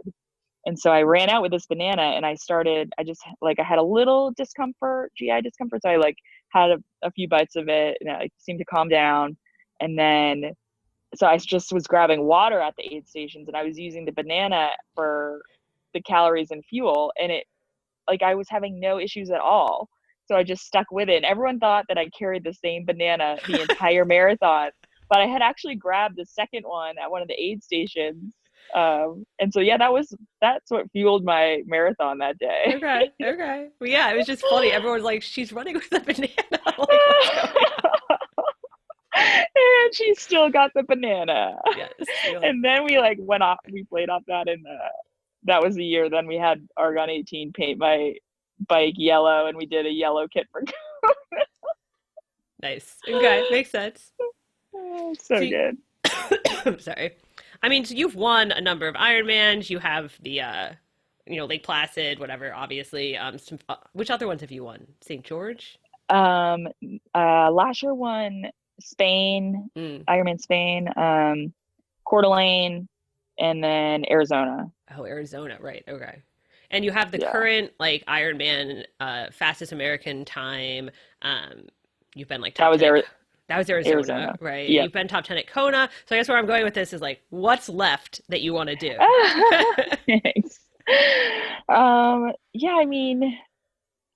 And so I ran out with this banana and I just like, I had a little discomfort, GI discomfort. So I like had a few bites of it and it seemed to calm down. And then, so I just was grabbing water at the aid stations and I was using the banana for the calories and fuel. And it, like, I was having no issues at all. So I just stuck with it. And everyone thought that I carried the same banana the entire marathon, but I had actually grabbed the second one at one of the aid stations. And so, yeah, that's what fueled my marathon that day. Okay, okay. Well, yeah, it was just funny. Everyone's like, she's running with a banana. Like, what's going on? And she still got the banana. Yes. You're like, And then we like went off, we played off that, and that was the year. Then we had Argon 18 paint my bike yellow, and we did a yellow kit for nice. Okay, makes sense. so So, good. sorry. I mean, so you've won a number of Ironmans. You have the, Lake Placid, whatever. Obviously, which other ones have you won? St. George. Um, Last year won Spain, Mm. Ironman Spain, Coeur d'Alene, and then Arizona. Oh, Arizona, right. Okay. And you have the Yeah, current like Ironman fastest American time. Um, you've been like that top was 10 at that was Arizona, Arizona. right? Yep. You've been top 10 at Kona. So I guess where I'm going with this is like what's left that you want to do? Thanks. Yeah, I mean,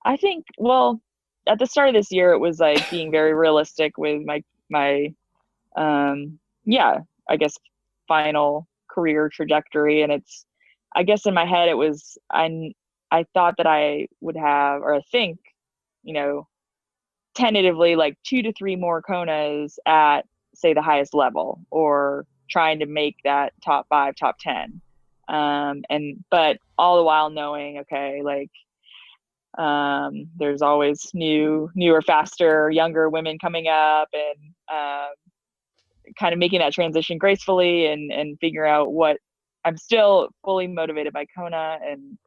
I think, well, at the start of this year, it was like being very realistic with my yeah, I guess final career trajectory. And I guess in my head, I thought that I would have, or I think, you know, tentatively like 2 to 3 more Konas at, say, the highest level, or trying to make that top 5, top 10. But all the while knowing, okay, like, there's always newer, faster, younger women coming up, and kind of making that transition gracefully, and figure out what I'm still fully motivated by Kona, and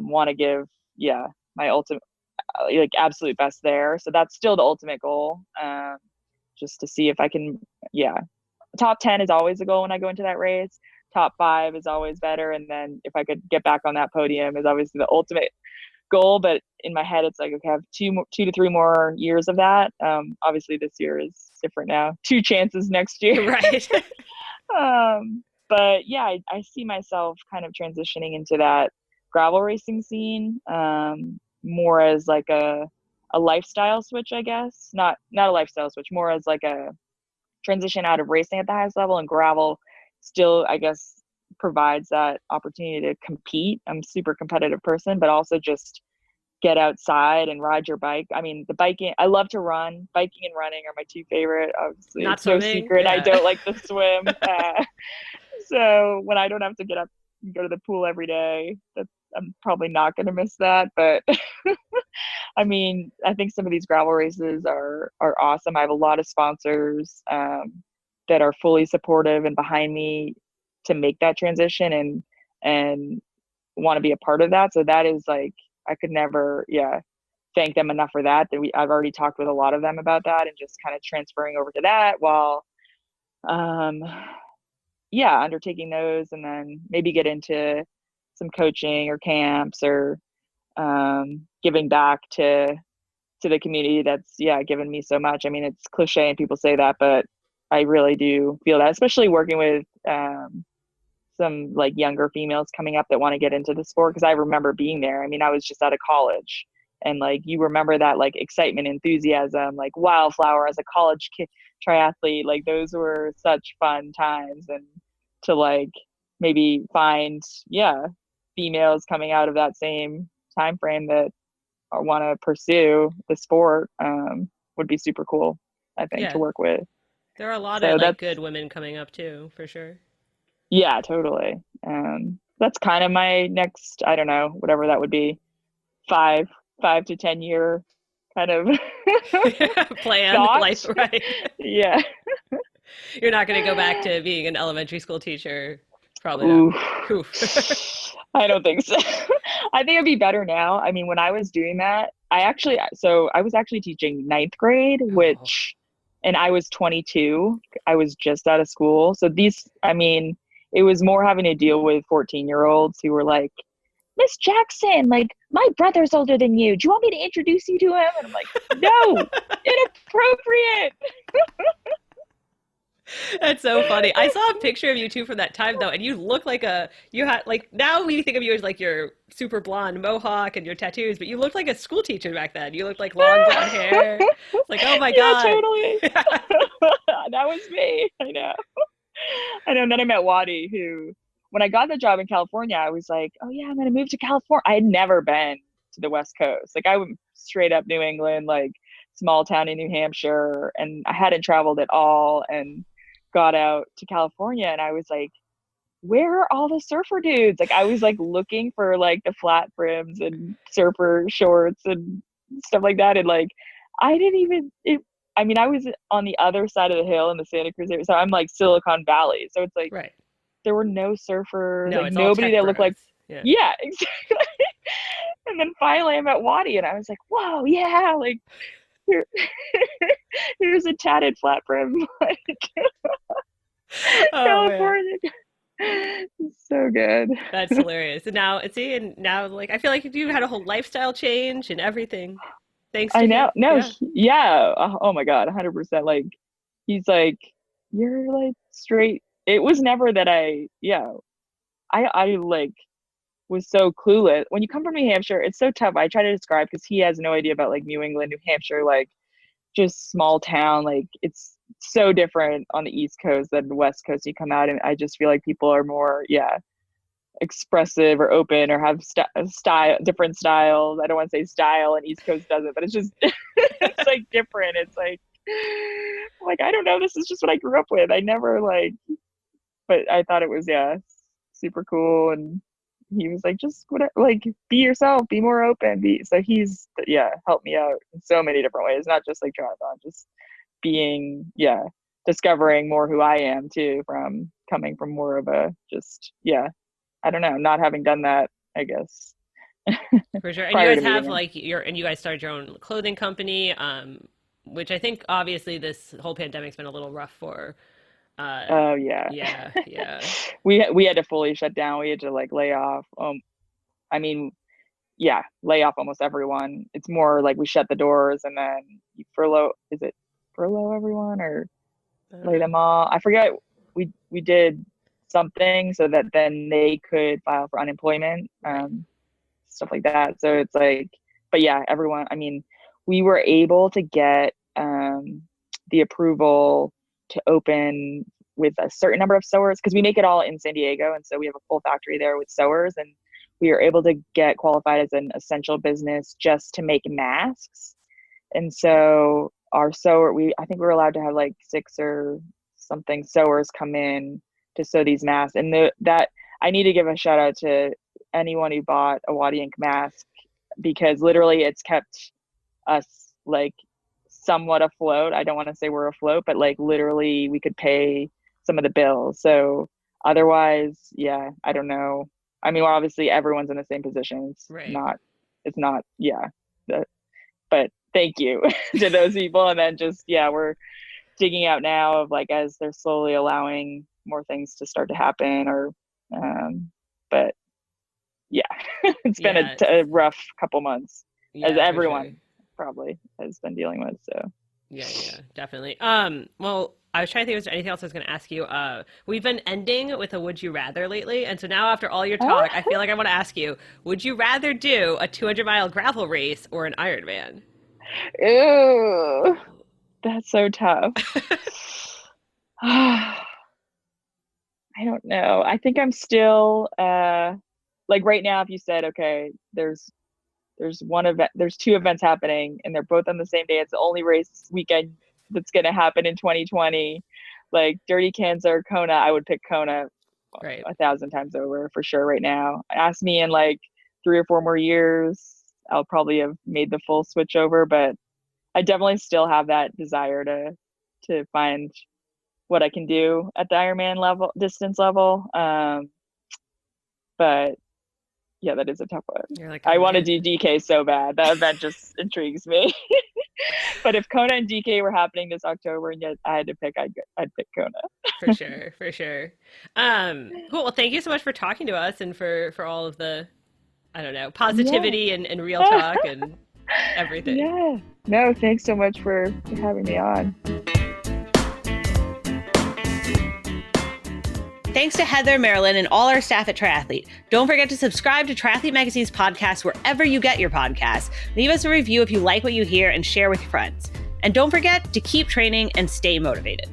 want to give, yeah, my ultimate, like, absolute best there. So that's still the ultimate goal. Just to see if I can, yeah, top 10 is always a goal when I go into that race. Top 5 is always better. And then if I could get back on that podium is obviously the ultimate goal. But in my head, it's like, okay, I have 2 to 3 more years of that. Obviously this year is different now. 2 chances next year. Right. But yeah, I see myself kind of transitioning into that gravel racing scene, more as like a lifestyle switch, I guess. Not a lifestyle switch, more as like a transition out of racing at the highest level, and gravel still, I guess, provides that opportunity to compete. I'm a super competitive person, but also just get outside and ride your bike. I mean, the biking, I love to run. Biking and running are my 2 favorite. Obviously, Not it's no swimming. secret I Yeah. don't like to swim. So when I don't have to get up and go to the pool every day, I'm probably not going to miss that. But I mean, I think some of these gravel races are awesome. I have a lot of sponsors, that are fully supportive and behind me to make that transition, and want to be a part of that. So that is like, I could never, yeah, thank them enough for that. I've already talked with a lot of them about that, and just kind of transferring over to that while, um, yeah, undertaking those, and then maybe get into some coaching or camps, or giving back to the community that's, yeah, given me so much. I mean, it's cliche and people say that, but I really do feel that, especially working with, some like younger females coming up that want to get into the sport. Because I remember being there. I mean, I was just out of college, and like, you remember that like excitement, enthusiasm, like wildflower as a college kid triathlete. Like, those were such fun times. And to like maybe find, yeah, females coming out of that same time frame that want to pursue the sport, would be super cool, I think, to Yeah. work with. There are a lot of So like good that's, women coming up too, for sure. yeah, totally. That's kind of my next, I don't know, whatever that would be, 5 to 10 year kind of Plan, thought. life, right? Yeah. You're not going to go back to being an elementary school teacher. Probably not. Ooh. Oof. I don't think so. I think it'd be better now. I mean, when I was doing that, I was actually teaching ninth grade, Oh, and I was 22. I was just out of school. So I mean, it was more having to deal with 14-year-olds who were like, Miss Jackson, like, my brother's older than you. Do you want me to introduce you to him? And I'm like, no, inappropriate. that's so funny. I saw a picture of you too from that time though, and you look like you had like now we think of you as like your super blonde mohawk and your tattoos, but you looked like a school teacher back then. You looked like long brown hair. It's like, oh my Yeah, God. totally. That was me. I know. I know. And then I met Wadi, who, when I got the job in California, I was like, oh yeah, I'm going to move to California. I had never been to the West Coast. Like, I went straight up New England, like small town in New Hampshire, and I hadn't traveled at all, and got out to California, and I was like, where are all the surfer dudes? Like, I was like looking for like the flat brims and surfer shorts and stuff like that. And like, I didn't even, I mean, I was on the other side of the hill in the Santa Cruz area. So I'm like Silicon Valley. So it's like, Right. there were no surfers, No, like it's all nobody tech that looked bros. like, Yeah. yeah, exactly. And then finally I met Wadi, and I was like, whoa, yeah, like, here, here's a tatted flat brim, like, Oh man. California. So good. That's hilarious. And now like I feel like you had a whole lifestyle change and everything thanks I to know. him. No, Yeah. yeah. Oh my God, 100%. Like, he's like, you're like straight. It was never that I like was so clueless. When you come from New Hampshire, it's so tough. I try to describe because he has no idea about like New England, New Hampshire, like just small town. Like it's so different on the East Coast than the West Coast. You come out and I just feel like people are more, expressive or open or have style, different styles. I don't want to say style and East Coast doesn't, but it's just, it's like different. It's like, I don't know. This is just what I grew up with. I never like, but I thought it was, super cool. And he was like, just whatever, like be yourself, be more open. So he's, helped me out in so many different ways, not just like triathlon, just being, discovering more who I am too, from coming from more of a just, I don't know, not having done that, I guess. For sure. And you guys have like you guys started your own clothing company, which I think obviously this whole pandemic's been a little rough for. Oh yeah. Yeah. We had to fully shut down. We had to like lay off. I mean, lay off almost everyone. It's more like we shut the doors and then you furlough. Is it furlough everyone or lay them all? I forget. We did something so that then they could file for unemployment, stuff like that. So it's like, but everyone. I mean, we were able to get the approval to open with a certain number of sewers because we make it all in San Diego, and so we have a full factory there with sewers, and we are able to get qualified as an essential business just to make masks. And so our sewer, I think we were allowed to have like 6 or something sewers come in to sew these masks. And that I need to give a shout out to anyone who bought a Wadi Ink mask, because literally it's kept us like somewhat afloat. I don't want to say we're afloat, but like literally we could pay some of the bills. So otherwise, I don't know. I mean, obviously everyone's in the same position. It's not, but thank you to those people. And then just, we're digging out now of like, as they're slowly allowing more things to start to happen but it's been a rough couple months as everyone probably has been dealing with. So yeah, definitely. Well, I was trying to think if there's anything else I was going to ask you. We've been ending with a would you rather lately, and so now after all your talk, I feel like I want to ask you, would you rather do a 200-mile gravel race or an Ironman? Ew, that's so tough. I don't know. I think I'm still like right now, if you said, okay, there's one event, there's 2 events happening and they're both on the same day. It's the only race weekend that's going to happen in 2020. Like Dirty Kansas or Kona, I would pick Kona 1,000 times over for sure right now. Ask me in like 3 or 4 more years, I'll probably have made the full switch over, but I definitely still have that desire to find what I can do at the Ironman distance level. But that is a tough one. You're like, I want to do DK so bad. That event just intrigues me. But if Kona and DK were happening this October and yet I had to pick, I'd pick Kona. For sure. Cool. Well, thank you so much for talking to us and for all of the, I don't know, positivity and real talk and everything. Yeah. No, thanks so much for having me on. Thanks to Heather, Marilyn, and all our staff at Triathlete. Don't forget to subscribe to Triathlete Magazine's podcast wherever you get your podcasts. Leave us a review if you like what you hear and share with your friends. And don't forget to keep training and stay motivated.